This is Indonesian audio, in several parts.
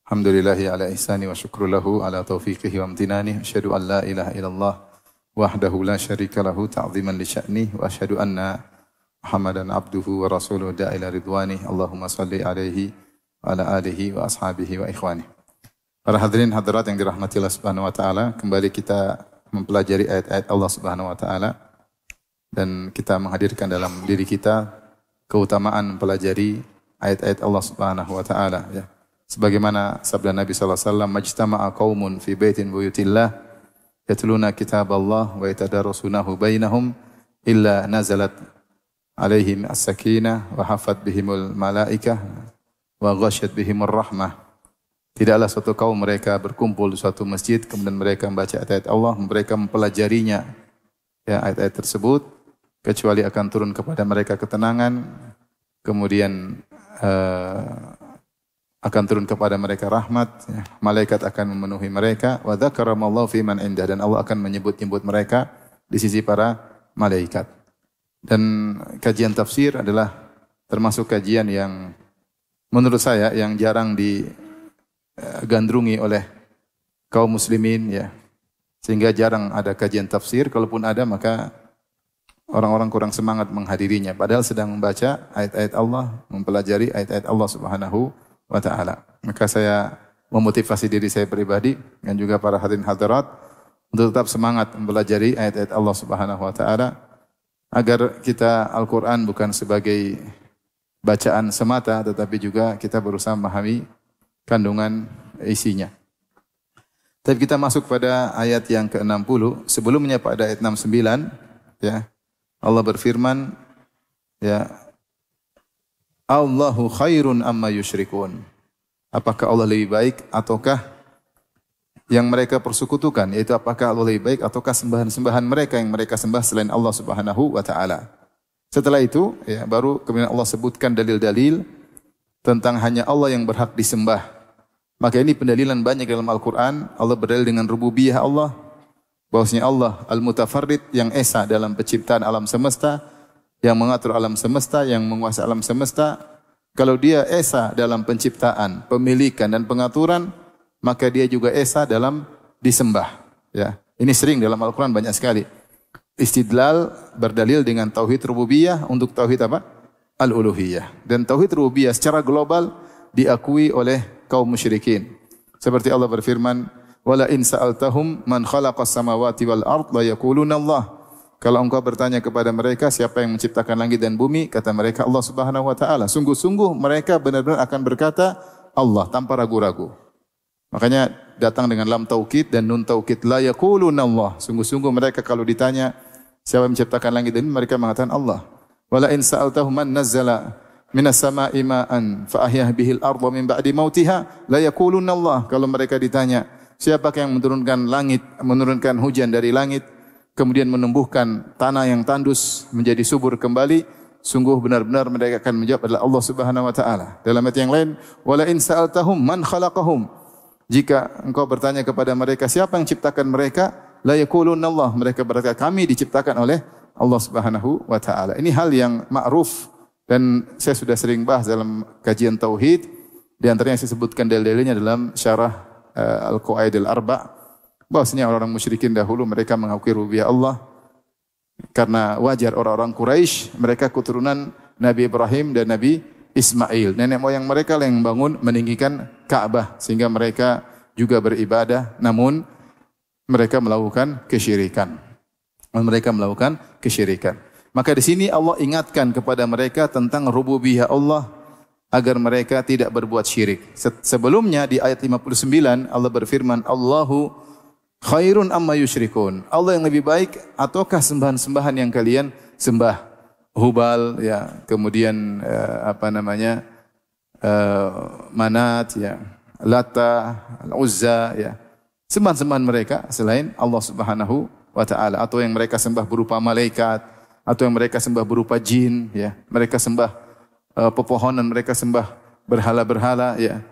Alhamdulillahi ala ihsani wa syukru lahu ala taufiqihi wa amtinani. Asyhadu an la ilaha illallah wahdahu la syarika lahu ta'ziman li sya'ni. Wa asyhadu anna Muhammadan abduhu wa rasuluhu da'ila ridwani. Allahumma salli alaihi wa ala alihi wa ashabihi wa ikhwani. Para hadirin hadirat yang dirahmati Allah Subhanahu wa taala, kembali kita mempelajari ayat-ayat Allah Subhanahu wa taala dan kita menghadirkan dalam diri kita keutamaan mempelajari ayat-ayat Allah Subhanahu wa taala ya. Sebagaimana sabda Nabi sallallahu alaihi wasallam, "Majtama'a qaumun fi baitin buyutillah yatluna kitaballah wa yatadarasunahu bainahum illa nazalat alaihim as-sakinah wa hafat bihimul malaikah wa ghasyat bihimur rahmah." Tidaklah suatu kaum mereka berkumpul di suatu masjid kemudian mereka membaca ayat-ayat Allah, mereka mempelajarinya ya ayat-ayat tersebut, kecuali akan turun kepada mereka ketenangan, kemudian akan turun kepada mereka rahmat, ya. Malaikat akan memenuhi mereka, wa dzakaramallahu fi man indah, dan Allah akan menyebut-nyebut mereka di sisi para malaikat. Dan kajian tafsir adalah termasuk kajian yang menurut saya yang jarang digandrungi oleh kaum muslimin ya. Sehingga jarang ada kajian tafsir, kalaupun ada maka orang-orang kurang semangat menghadirinya, padahal sedang membaca ayat-ayat Allah, mempelajari ayat-ayat Allah Subhanahu wa ta'ala. Maka saya memotivasi diri saya pribadi dan juga para hadirin hadirat untuk tetap semangat mempelajari ayat-ayat Allah Subhanahu wa ta'ala agar kita Al-Quran bukan sebagai bacaan semata tetapi juga kita berusaha memahami kandungan isinya. Tapi kita masuk pada ayat yang ke-60. Sebelumnya pada ayat 69 ya, Allah berfirman ya, Allahu khairun amma yusyrikun. Apakah Allah lebih baik ataukah yang mereka persekutukan? Yaitu apakah Allah lebih baik ataukah sembahan-sembahan mereka yang mereka sembah selain Allah Subhanahu wa ta'ala. Setelah itu ya, baru kemudian Allah sebutkan dalil-dalil tentang hanya Allah yang berhak disembah. Maka ini pendalilan banyak dalam Al-Quran. Allah berdalil dengan rububiyah Allah, bahwasanya Allah Al-Mutafarrid yang esa dalam penciptaan alam semesta, yang mengatur alam semesta, yang menguasai alam semesta. Kalau dia esa dalam penciptaan, pemilikan dan pengaturan, maka dia juga esa dalam disembah. Ya, ini sering dalam Al-Quran banyak sekali. Istidlal berdalil dengan tauhid rububiyah untuk tauhid apa? Al-uluhiyah. Dan tauhid rububiyah secara global diakui oleh kaum musyrikin. Seperti Allah berfirman, "Wala in sa'altahum man khalaqas samawati wal ard la yaquluna Allah." Kalau engkau bertanya kepada mereka siapa yang menciptakan langit dan bumi, kata mereka Allah Subhanahu wa taala. Sungguh-sungguh mereka benar-benar akan berkata Allah tanpa ragu-ragu. Makanya datang dengan lam taukid dan nun taukid, la yaquluna Allah. Sungguh-sungguh mereka kalau ditanya siapa yang menciptakan langit dan bumi, mereka mengatakan Allah. Wala in sa'altahum man nazzala minas sama'i ma'an fa ahyah bihil ardha min ba'di mautiha la yaquluna Allah. Kalau mereka ditanya siapakah yang menurunkan hujan dari langit kemudian menumbuhkan tanah yang tandus menjadi subur kembali, sungguh benar-benar mereka akan menjawab adalah Allah Subhanahu wa taala. Dalam ayat yang lain, wala in sa'altahum man khalaqahum. Jika engkau bertanya kepada mereka siapa yang ciptakan mereka, la yaquluna Allah. Mereka berkata kami diciptakan oleh Allah Subhanahu wa taala. Ini hal yang ma'ruf dan saya sudah sering bahas dalam kajian tauhid. Di antaranya saya sebutkan dalil-dalilnya dalam syarah Al-Qawaid Al-Arba'. Bahwasanya orang-orang musyrikin dahulu mereka mengakui rububiyah Allah karena wajar orang-orang Quraisy, mereka keturunan Nabi Ibrahim dan Nabi Ismail. Nenek moyang mereka yang membangun meninggikan Ka'bah sehingga mereka juga beribadah namun mereka melakukan kesyirikan. Maka di sini Allah ingatkan kepada mereka tentang rububiyah Allah agar mereka tidak berbuat syirik. Sebelumnya di ayat 59 Allah berfirman, Allahu khairun amma yusyrikun. Allah yang lebih baik ataukah sembahan-sembahan yang kalian sembah? Hubal ya, kemudian Manat ya, Lata, Al-Uzza ya. Sembahan-sembahan mereka selain Allah Subhanahu wa taala, atau yang mereka sembah berupa malaikat, atau yang mereka sembah berupa jin ya. Mereka sembah pepohonan, mereka sembah berhala-berhala ya.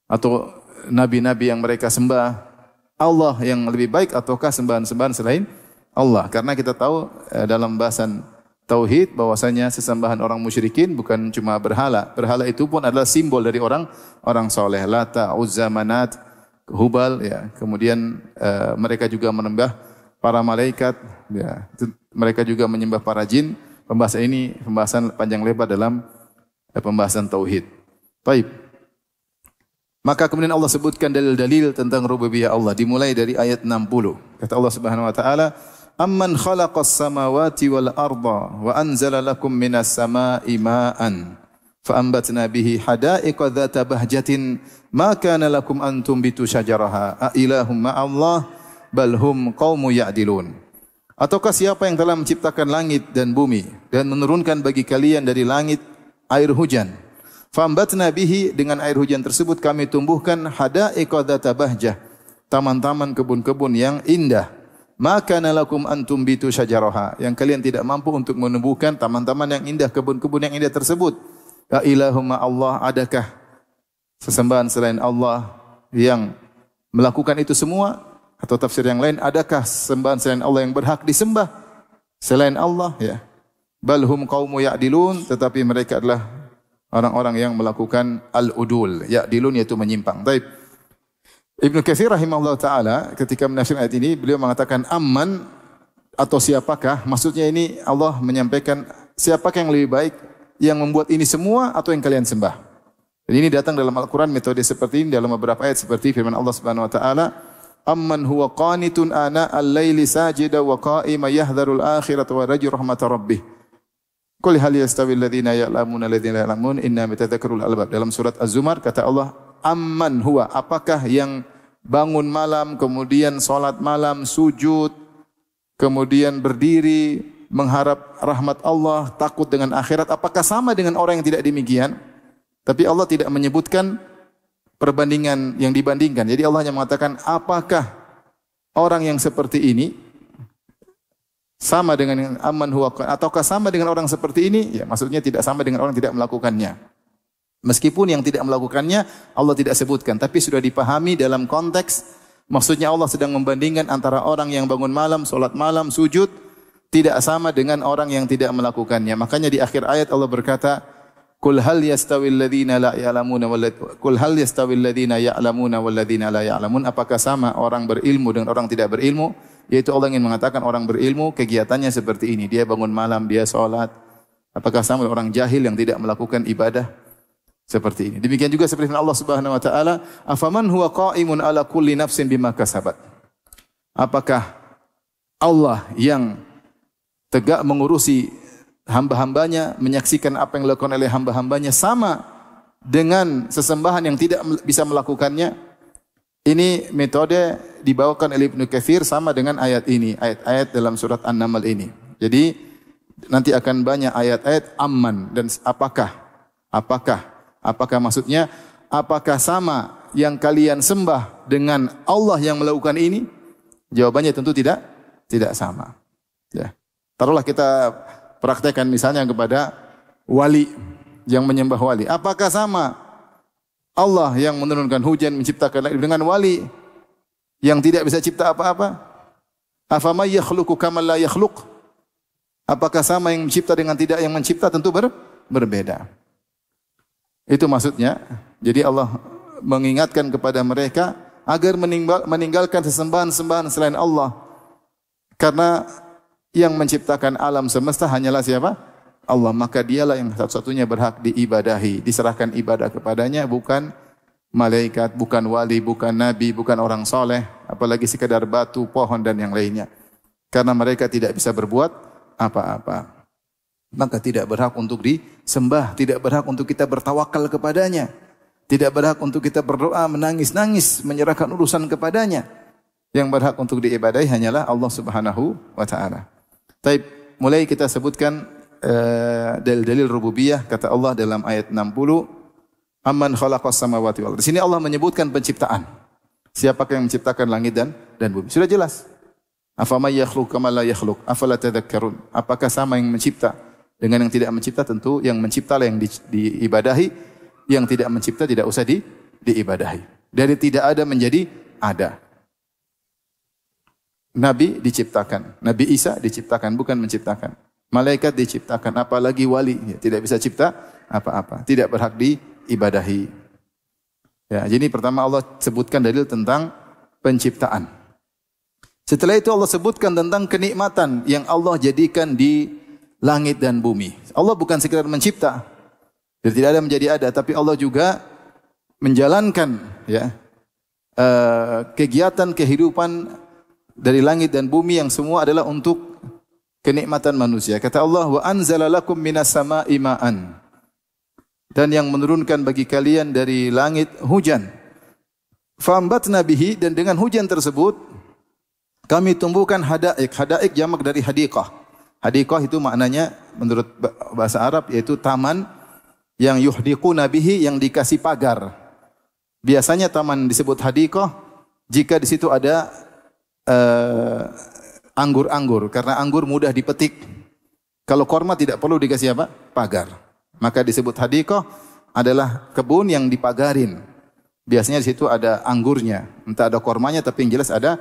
Atau nabi-nabi yang mereka sembah. Allah yang lebih baik ataukah sembahan-sembahan selain Allah? Karena kita tahu dalam bahasan tauhid bahwasanya sesembahan orang musyrikin bukan cuma berhala. Berhala itu pun adalah simbol dari orang soleh. Lata, Uzza, Manat, Hubal, ya. Kemudian mereka juga menyembah para malaikat, ya. Mereka juga menyembah para jin. Pembahasan ini pembahasan panjang lebar dalam pembahasan tauhid. Baik. Maka kemudian Allah sebutkan dalil-dalil tentang rububiyah Allah dimulai dari ayat 60. Kata Allah Subhanahu wa taala, "Amman khalaqas samawati wal arda wa anzala lakum minas samaa'i ma'an fa anbatna bihi hada'iqa dzata bahjatin ma kana lakum an tumbitu syajaraha a ilahum ma'allah bal hum qaumun ya'dilun." Ataukah siapa yang telah menciptakan langit dan bumi dan menurunkan bagi kalian dari langit air hujan? Fambatna bihi, dengan air hujan tersebut kami tumbuhkan hada'iqa dzata bahjah, taman-taman kebun-kebun yang indah. Maka nalakum antum bitu syajaraha, yang kalian tidak mampu untuk menumbuhkan taman-taman yang indah, kebun-kebun yang indah tersebut. Ya ilahumma Allah, adakah sesembahan selain Allah yang melakukan itu semua? Atau tafsir yang lain, adakah sembahan selain Allah yang berhak disembah selain Allah? Ya. Balhum qaumu ya'dilun, tetapi mereka adalah orang-orang yang melakukan al-udul. Ya'dilun yaitu menyimpang. Baik. Ibnu Katsir rahimahullah taala ketika menafsirkan ayat ini beliau mengatakan amman atau siapakah? Maksudnya ini Allah menyampaikan siapakah yang lebih baik, yang membuat ini semua atau yang kalian sembah. Dan ini datang dalam Al-Qur'an metode seperti ini dalam beberapa ayat seperti firman Allah Subhanahu wa taala, amman huwa qanitun ana al-laili sajida wa qa'ima yahdharul akhirata wa raju rahmata rabbih. Qul hal yastawi alladhina ya'lamuna alladhina la ya'lamun inna mitadzakkarul albab. Dalam surat Az-Zumar kata Allah, amman huwa, apakah yang bangun malam kemudian salat malam, sujud, kemudian berdiri mengharap rahmat Allah, takut dengan akhirat, apakah sama dengan orang yang tidak demikian? Tapi Allah tidak menyebutkan perbandingan yang dibandingkan. Jadi Allah hanya mengatakan apakah orang yang seperti ini sama dengan amman huwa, ataukah sama dengan orang seperti ini? Ya, maksudnya tidak sama dengan orang yang tidak melakukannya. Meskipun yang tidak melakukannya Allah tidak sebutkan, tapi sudah dipahami dalam konteks maksudnya Allah sedang membandingkan antara orang yang bangun malam, salat malam, sujud tidak sama dengan orang yang tidak melakukannya. Makanya di akhir ayat Allah berkata, Qul hal yastawil ladzina la ya'lamuna Qul hal yastawil ladzina ya'lamuna wal ladzina la ya'lamun, apakah sama orang berilmu dengan orang tidak berilmu? Yaitu Allah ingin mengatakan orang berilmu kegiatannya seperti ini, dia bangun malam, dia salat. Apakah sama dengan orang jahil yang tidak melakukan ibadah seperti ini? Demikian juga seperti Allah Subhanahu wa taala, afaman huwa qa'imun ala kulli nafsin bima kasabat. Apakah Allah yang tegak mengurusi hamba-hambanya, menyaksikan apa yang dilakukan oleh hamba-hambanya sama dengan sesembahan yang tidak bisa melakukannya? Ini metode dibawakan oleh Ibnu Katsir sama dengan ayat ini, ayat-ayat dalam surat An-Naml ini. Jadi nanti akan banyak ayat-ayat amman dan apakah maksudnya apakah sama yang kalian sembah dengan Allah yang melakukan ini? Jawabannya tentu tidak sama. Ya. Taruhlah kita praktekkan misalnya kepada wali yang menyembah wali. Apakah sama Allah yang menurunkan hujan, menciptakan langit dengan wali yang tidak bisa cipta apa-apa? Afamay yakhluqu kama la yakhluq? Apakah sama yang mencipta dengan tidak yang mencipta? Tentu berbeda. Itu maksudnya. Jadi Allah mengingatkan kepada mereka agar meninggalkan sesembahan-sembahan selain Allah. Karena yang menciptakan alam semesta hanyalah siapa? Allah. Maka dialah yang satu-satunya berhak diibadahi. Diserahkan ibadah kepadanya, bukan malaikat, bukan wali, bukan nabi, bukan orang soleh, apalagi sekadar batu, pohon dan yang lainnya. Karena mereka tidak bisa berbuat apa-apa. Maka tidak berhak untuk disembah, tidak berhak untuk kita bertawakal kepadanya, tidak berhak untuk kita berdoa, menangis-nangis, menyerahkan urusan kepadanya. Yang berhak untuk diibadahi hanyalah Allah Subhanahu wa taala. Taib, mulai kita sebutkan dalil-dalil rububiyah. Kata Allah dalam ayat 60, amman khalaqas samawati wal ardi. Di sini Allah menyebutkan penciptaan. Siapakah yang menciptakan langit dan bumi? Sudah jelas. Afamay yakhluq kama la yakhluq afala tadhakkarun. Apakah sama yang mencipta dengan yang tidak mencipta? Tentu yang menciptalah yang diibadahi, yang tidak mencipta tidak usah diibadahi. Dari tidak ada menjadi ada. Nabi diciptakan, Nabi Isa diciptakan, bukan menciptakan. Malaikat diciptakan, apalagi wali, ya, tidak bisa cipta apa-apa, tidak berhak diibadahi. Ya, jadi pertama Allah sebutkan dalil tentang penciptaan. Setelah itu Allah sebutkan tentang kenikmatan yang Allah jadikan di langit dan bumi. Allah bukan sekedar mencipta, jadi tidak ada menjadi ada, tapi Allah juga menjalankan ya kegiatan kehidupan dari langit dan bumi yang semua adalah untuk kenikmatan manusia. Kata Allah, wa anzala lakum minas sama'i ma'an. Dan yang menurunkan bagi kalian dari langit hujan. Fa'ambatna bihi, dan dengan hujan tersebut kami tumbuhkan hadaik. Hadaik jamak dari hadiqah. Hadiqah itu maknanya menurut bahasa Arab yaitu taman yang yuhdiquna bihi, yang dikasih pagar. Biasanya taman disebut hadiqah jika di situ ada anggur-anggur, karena anggur mudah dipetik. Kalau korma tidak perlu dikasih apa? Pagar. Maka disebut hadiqah adalah kebun yang dipagarin. Biasanya di situ ada anggurnya, entah ada kormanya tapi yang jelas ada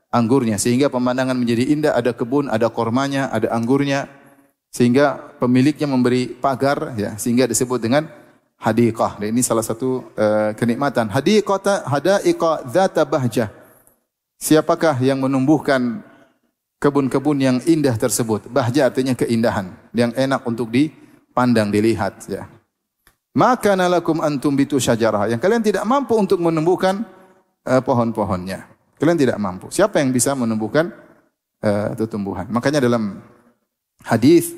anggurnya, sehingga pemandangan menjadi indah. Ada kebun, ada kormanya, ada anggurnya, sehingga pemiliknya memberi pagar, ya, sehingga disebut dengan hadiqah. Dan ini salah satu kenikmatan. Hadaiqa dzata bahjah. Siapakah yang menumbuhkan kebun-kebun yang indah tersebut? Bahjah artinya keindahan, yang enak untuk dipandang, dilihat, ya. Maka nalakum antum bitu syajarah, yang kalian tidak mampu untuk menumbuhkan pohon-pohonnya. Kalian tidak mampu. Siapa yang bisa menumbuhkan tumbuhan? Makanya dalam hadis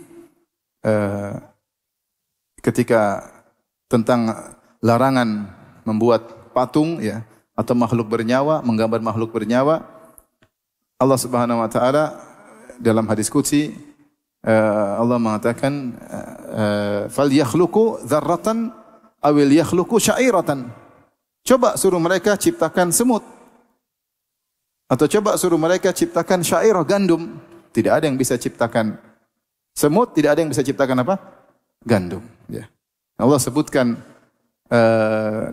ketika tentang larangan membuat patung, ya, atau makhluk bernyawa, menggambar makhluk bernyawa, Allah Subhanahu wa taala dalam hadis qudsi Allah mengatakan fal yakhluqu dzarratan awil yakhluqu sya'iratan. Coba suruh mereka ciptakan semut, atau coba suruh mereka ciptakan syairah, gandum. Tidak ada yang bisa ciptakan semut, tidak ada yang bisa ciptakan apa? Gandum, ya. Allah sebutkan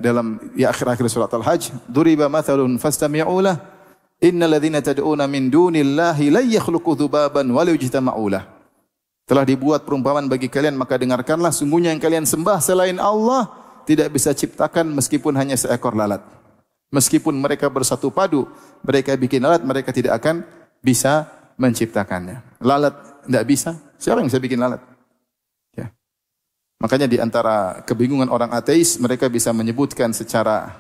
dalam akhir-akhir surat Al-Hajj, duriba mathalun fastami'u lah, innal ladzina tad'una min dunillahi la yakhluqu dzubaban wa la yajtama'u lah. Telah dibuat perumpamaan bagi kalian, maka dengarkanlah, sungguhnya yang kalian sembah selain Allah tidak bisa ciptakan meskipun hanya seekor lalat. Meskipun mereka bersatu padu, mereka bikin lalat, mereka tidak akan bisa menciptakannya. Lalat tidak bisa, siapa yang bisa bikin lalat? Ya. Makanya di antara kebingungan orang ateis, mereka bisa menyebutkan secara,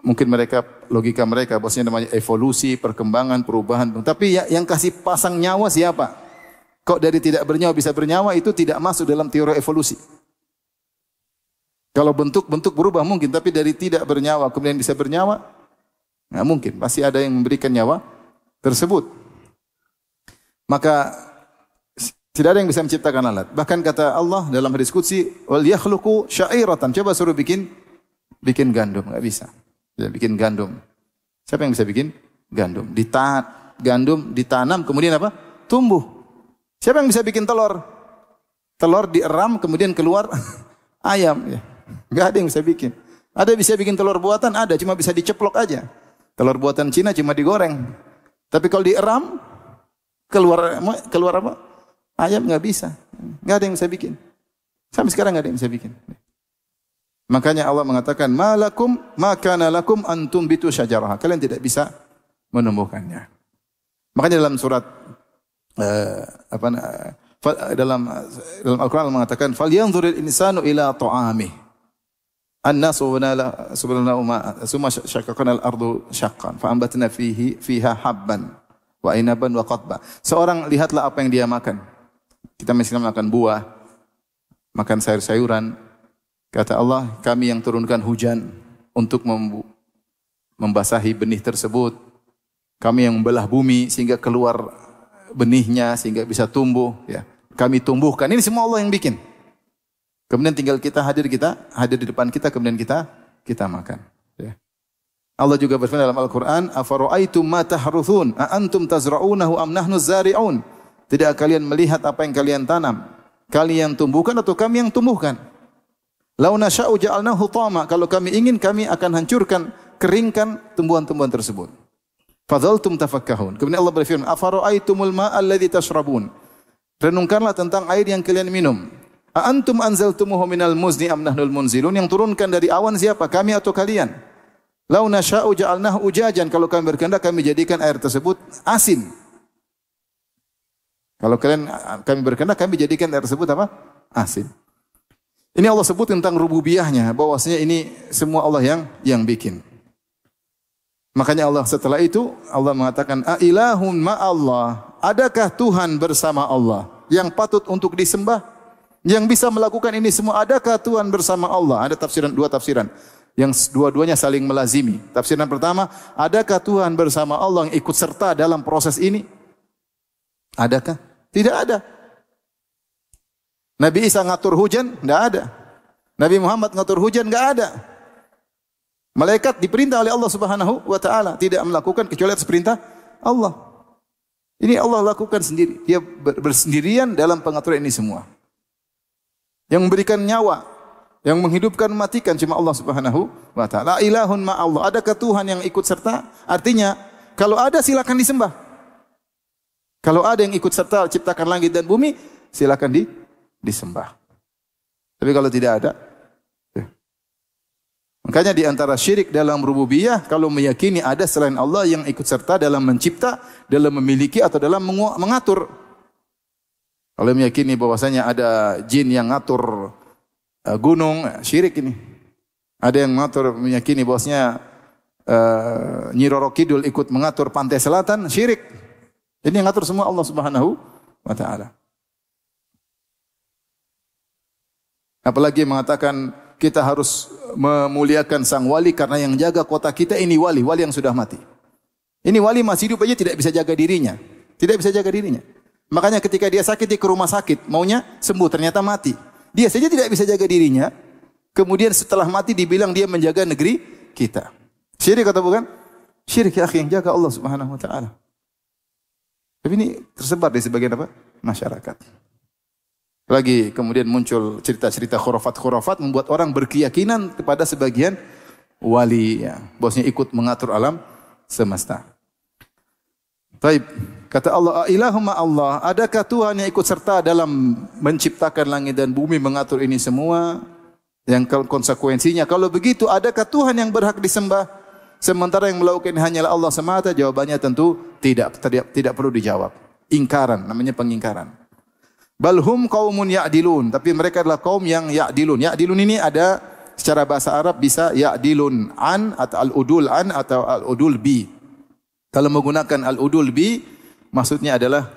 mungkin mereka, logika mereka, bosnya namanya evolusi, perkembangan, perubahan. Tapi ya, yang kasih pasang nyawa siapa? Kok dari tidak bernyawa bisa bernyawa, itu tidak masuk dalam teori evolusi. Kalau bentuk berubah mungkin, tapi dari tidak bernyawa kemudian bisa bernyawa, nggak mungkin. Pasti ada yang memberikan nyawa tersebut. Maka tidak ada yang bisa menciptakan alat. Bahkan kata Allah dalam hadis qudsi, wal yakhluqu sya'iratan. Coba suruh bikin gandum, nggak bisa. Tidak bikin gandum. Siapa yang bisa bikin gandum? Gandum ditanam kemudian apa? Tumbuh. Siapa yang bisa bikin telur? Telur dieram kemudian keluar ayam, ya. Enggak ada yang bisa bikin. Ada bisa bikin telur buatan? Ada, cuma bisa diceplok aja. Telur buatan Cina cuma digoreng. Tapi kalau dieram keluar apa? Ayam, enggak bisa. Enggak ada yang bisa bikin. Sampai sekarang enggak ada yang bisa bikin. Makanya Allah mengatakan, "Malakum makana lakum antum bitu syajarah." Kalian tidak bisa menumbuhkannya. Makanya dalam surat dalam Al-Quran Allah mengatakan, "Falyanzuril insanu ila ta'amih." An-nas subhanallahu ma summa syaqqaqna al-ardu syaqqan fa ambatna fiha habban wa inaban wa qadba. Seorang lihatlah apa yang dia makan. Kita mesti makan buah, makan sayur-sayuran. Kata Allah, kami yang turunkan hujan untuk membasahi benih tersebut. Kami yang membelah bumi sehingga keluar benihnya, sehingga bisa tumbuh, ya. Kami tumbuhkan. Ini semua Allah yang bikin. Kemudian tinggal kita hadir di depan kita, kemudian kita makan, ya. Allah juga berfirman dalam Al-Qur'an, "Afara'aitum ma tahruthun, a antum tazra'unahu am nahnu zari'un?" Tidak kalian melihat apa yang kalian tanam? Kalian tumbuhkan atau kami yang tumbuhkan? "Lau nasya'u ja'alnahu tama." Kalau kami ingin, kami akan hancurkan, keringkan tumbuhan-tumbuhan tersebut. Fadzaltum tafakkahun. Kemudian Allah berfirman, "Afara'aitumul ma'a alladzi tashrabun?" Renungkanlah tentang air yang kalian minum. A antum anzaltumuhu minal muzni am nahnul munzilun? Yang turunkan dari awan siapa? Kami atau kalian? Lau nasya'u ja'alnahu ujajan. Kalau kami berkehendak kami jadikan air tersebut asin. Kalau kami berkehendak kami jadikan air tersebut apa? Asin. Ini Allah sebut tentang rububiyahnya, bahwasanya ini semua Allah yang bikin. Makanya Allah setelah itu Allah mengatakan a ilahun ma Allah, adakah Tuhan bersama Allah yang patut untuk disembah, yang bisa melakukan ini semua? Adakah Tuhan bersama Allah? Ada dua tafsiran yang dua-duanya saling melazimi. Tafsiran pertama, adakah Tuhan bersama Allah yang ikut serta dalam proses ini? Adakah? Tidak ada. Nabi Isa ngatur hujan? Tidak ada. Nabi Muhammad ngatur hujan? Tidak ada. Malaikat diperintah oleh Allah Subhanahu wa taala tidak melakukan kecuali atas perintah Allah. Ini Allah lakukan sendiri. Dia bersendirian dalam pengaturan ini semua. Yang memberikan nyawa, yang menghidupkan, mematikan cuma Allah Subhanahu wa taala. La ilahun ma Allah. Adakah Tuhan yang ikut serta? Artinya kalau ada silakan disembah. Kalau ada yang ikut serta ciptakan langit dan bumi, silakan disembah. Tapi kalau tidak ada, makanya di antara syirik dalam rububiyah kalau meyakini ada selain Allah yang ikut serta dalam mencipta, dalam memiliki atau dalam mengatur. Kalau meyakini bahwasanya ada jin yang ngatur gunung, syirik ini. Ada yang mengatur, meyakini bahwasanya Nyi Roro Kidul ikut mengatur pantai selatan, syirik. Ini yang ngatur semua Allah Subhanahu wa taala. Apalagi mengatakan kita harus memuliakan sang wali karena yang jaga kota kita ini wali yang sudah mati. Ini wali masih hidup aja tidak bisa jaga dirinya. Tidak bisa jaga dirinya. Makanya ketika dia sakit dia ke rumah sakit, maunya sembuh ternyata mati. Dia saja tidak bisa jaga dirinya. Kemudian setelah mati dibilang dia menjaga negeri kita. Syirik atau bukan? Syirik ya akhi, yang jaga Allah Subhanahu wa taala. Tapi ini tersebar di sebagian apa? Masyarakat. Lagi kemudian muncul cerita-cerita khurafat-khurafat membuat orang berkeyakinan kepada sebagian wali ya, bosnya ikut mengatur alam semesta. Baik, kata Allah, ilahumma Allah, adakah Tuhan yang ikut serta dalam menciptakan langit dan bumi, mengatur ini semua? Yang konsekuensinya kalau begitu adakah Tuhan yang berhak disembah sementara yang melakukan hanyalah Allah semata? Jawabannya tentu tidak perlu dijawab. Ingkaran, namanya pengingkaran. Balhum qaumun ya'dilun, tapi mereka adalah kaum yang ya'dilun. Ya'dilun ini ada secara bahasa Arab bisa ya'dilun an atau al-udul an atau al-udul bi. Kalau menggunakan al-udul bi maksudnya adalah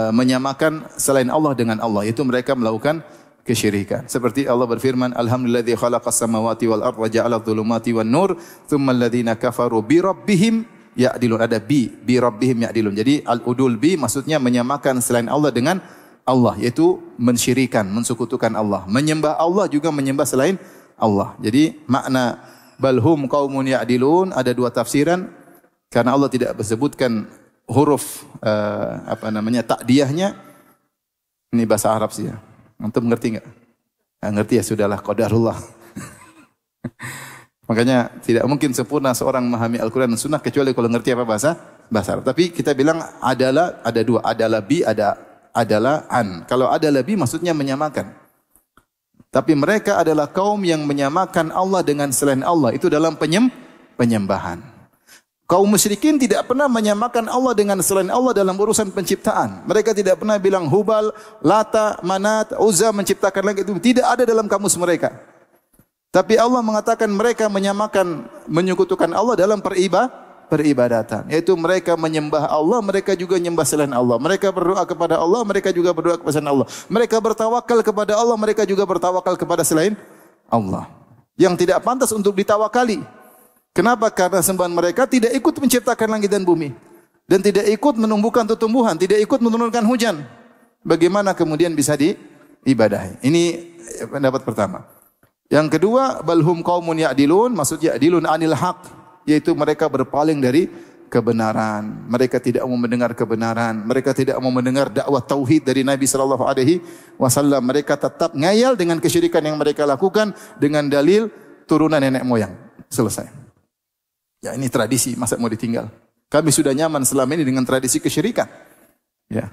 menyamakan selain Allah dengan Allah, yaitu mereka melakukan kesyirikan. Seperti Allah berfirman, alhamdulilladzi khalaqas samawati wal ardha wa ja'ala adh-dhulumati wan nur, tsumma alladhina kafaru bi rabbihim ya'dilun. Ada bi rabbihim ya'dilun. Jadi al-udul bi maksudnya menyamakan selain Allah dengan Allah, yaitu mensyirikan, mensekutukan Allah. Menyembah Allah juga menyembah selain Allah. Jadi makna balhum qaumun ya'dilun ada dua tafsiran karena Allah tidak disebutkan huruf takdiyahnya. Ini bahasa Arab sih ya. Antum ngerti enggak? Ngerti ya sudahlah, qadarullah. Makanya tidak mungkin sempurna seorang memahami Al-Quran dan Sunnah kecuali kalau ngerti apa bahasa Arab. Tapi kita bilang adalah ada dua, adalah bi, adalah an. Kalau adalah bi maksudnya menyamakan. Tapi mereka adalah kaum yang menyamakan Allah dengan selain Allah. Itu dalam penyembahan. Kaum musyrikin tidak pernah menyamakan Allah dengan selain Allah dalam urusan penciptaan. Mereka tidak pernah bilang Hubal, Lata, Manat, Uzza menciptakan langit itu. Tidak ada dalam kamus mereka. Tapi Allah mengatakan mereka menyekutukan Allah dalam peribadatan. Yaitu mereka menyembah Allah, mereka juga menyembah selain Allah. Mereka berdoa kepada Allah, mereka juga berdoa kepada selain Allah. Mereka bertawakal kepada Allah, mereka juga bertawakal kepada selain Allah. Yang tidak pantas untuk ditawakali. Kenapa? Karena sembahan mereka tidak ikut menciptakan langit dan bumi. Dan tidak ikut menumbuhkan tumbuhan, tidak ikut menurunkan hujan. Bagaimana kemudian bisa diibadahi? Ini pendapat pertama. Yang kedua, balhum qaumun ya'dilun, maksudnya ya'dilun anil haq, yaitu mereka berpaling dari kebenaran. Mereka tidak mau mendengar kebenaran. Mereka tidak mau mendengar dakwah tauhid dari Nabi sallallahu alaihi wasallam. Mereka tetap ngayal dengan kesyirikan yang mereka lakukan dengan dalil turunan nenek moyang. Selesai. Ya ini tradisi, masa mau ditinggal? Kami sudah nyaman selama ini dengan tradisi kesyirikan. Ya.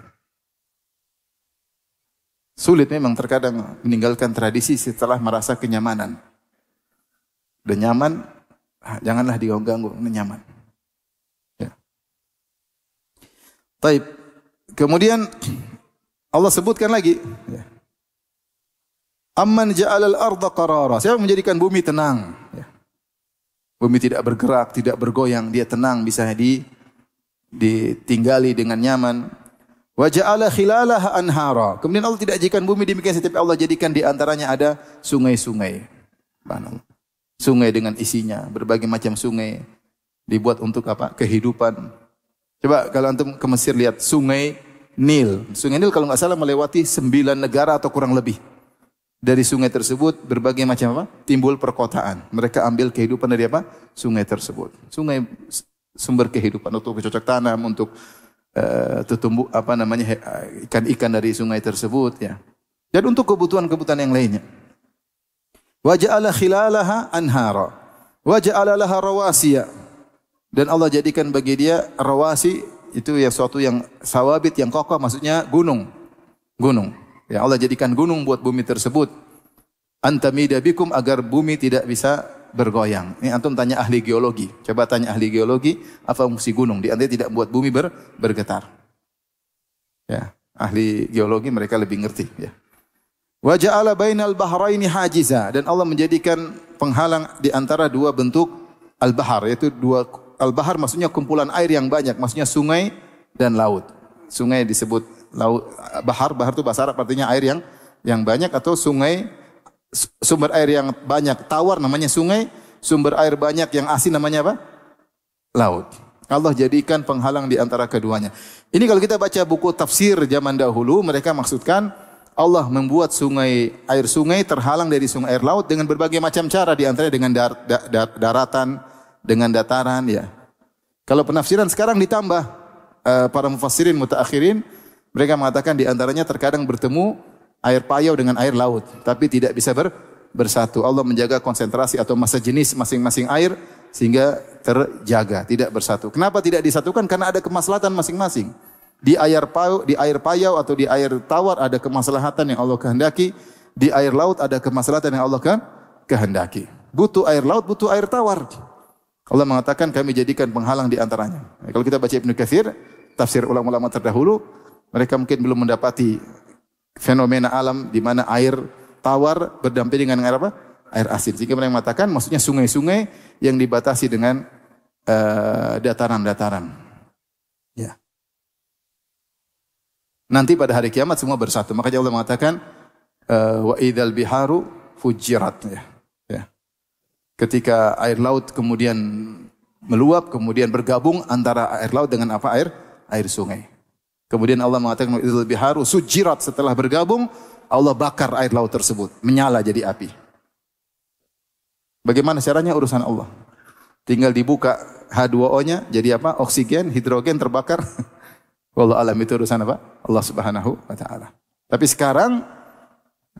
Sulit memang terkadang meninggalkan tradisi setelah merasa kenyamanan. Udah nyaman, janganlah diganggu, ini nyaman. Ya. Taib. Kemudian Allah sebutkan lagi, ya. Amman ja'alal arda qarara. Siapa menjadikan bumi tenang? Ya. Bumi tidak bergerak, tidak bergoyang, dia tenang, bisa ditinggali dengan nyaman. Wa ja'ala khilalaha anhara. Kemudian Allah tidak jadikan bumi demikian, tetapi Allah jadikan di antaranya ada sungai-sungai. Sungai dengan isinya, berbagai macam sungai dibuat untuk apa? Kehidupan. Coba kalau antum ke Mesir lihat sungai Nil. Sungai Nil kalau enggak salah melewati 9 negara atau kurang lebih. Dari sungai tersebut berbagai macam apa? Timbul perkotaan. Mereka ambil kehidupan dari apa? Sungai tersebut. Sungai sumber kehidupan untuk bercocok tanam, untuk tumbuh apa namanya ikan-ikan dari sungai tersebut ya. Dan untuk kebutuhan-kebutuhan yang lainnya. Wa ja'ala khilalaha anhara. Wa ja'ala laha rawasiya. Dan Allah jadikan bagi dia rawasi itu ya suatu yang sawabit yang kokoh, maksudnya gunung. Gunung. Ya Allah jadikan gunung buat bumi tersebut. Antamida bikum agar bumi tidak bisa bergoyang. Ini antum tanya ahli geologi. Coba tanya ahli geologi apa fungsi gunung? Di antara tidak buat bumi bergetar. Ya, ahli geologi mereka lebih ngerti ya. Wa ja'ala bainal bahraini hajiza, dan Allah menjadikan penghalang di antara dua bentuk al-bahar, yaitu dua al-bahar maksudnya kumpulan air yang banyak, maksudnya sungai dan laut. Sungai disebut laut, bahar itu bahasa Arab artinya air yang banyak, atau sungai sumber air yang banyak, tawar namanya sungai, sumber air banyak yang asin namanya apa? Laut. Allah jadikan penghalang di antara keduanya. Ini kalau kita baca buku tafsir zaman dahulu, mereka maksudkan Allah membuat air sungai terhalang dari sungai air laut dengan berbagai macam cara, di antaranya dengan daratan, dengan dataran ya. Kalau penafsiran sekarang ditambah para mufassirin mutaakhirin, mereka mengatakan di antaranya terkadang bertemu air payau dengan air laut, tapi tidak bisa bersatu. Allah menjaga konsentrasi atau massa jenis masing-masing air sehingga terjaga, tidak bersatu. Kenapa tidak disatukan? Karena ada kemaslahatan masing-masing. Di air payau atau di air tawar ada kemaslahatan yang Allah kehendaki, di air laut ada kemaslahatan yang Allah kehendaki. Butuh air laut, butuh air tawar. Allah mengatakan kami jadikan penghalang di antaranya. Kalau kita baca Ibnu Katsir, tafsir ulama-ulama terdahulu, mereka mungkin belum mendapati fenomena alam di mana air tawar berdampingan dengan air apa? Air asin. Sehingga mereka mengatakan maksudnya sungai-sungai yang dibatasi dengan dataran-dataran. Ya. Nanti pada hari kiamat semua bersatu. Makanya Allah mengatakan wa idzal biharu fujirat ya. Ya. Ketika air laut kemudian meluap, kemudian bergabung antara air laut dengan apa? Air sungai. Kemudian Allah mengatakan wa idzal biharu sujirat, setelah bergabung Allah bakar air laut tersebut, menyala jadi api. Bagaimana caranya? Urusan Allah. Tinggal dibuka H2O-nya jadi apa? Oksigen, hidrogen terbakar. Wallahu alam, itu urusan apa? Allah Subhanahu wa taala. Tapi sekarang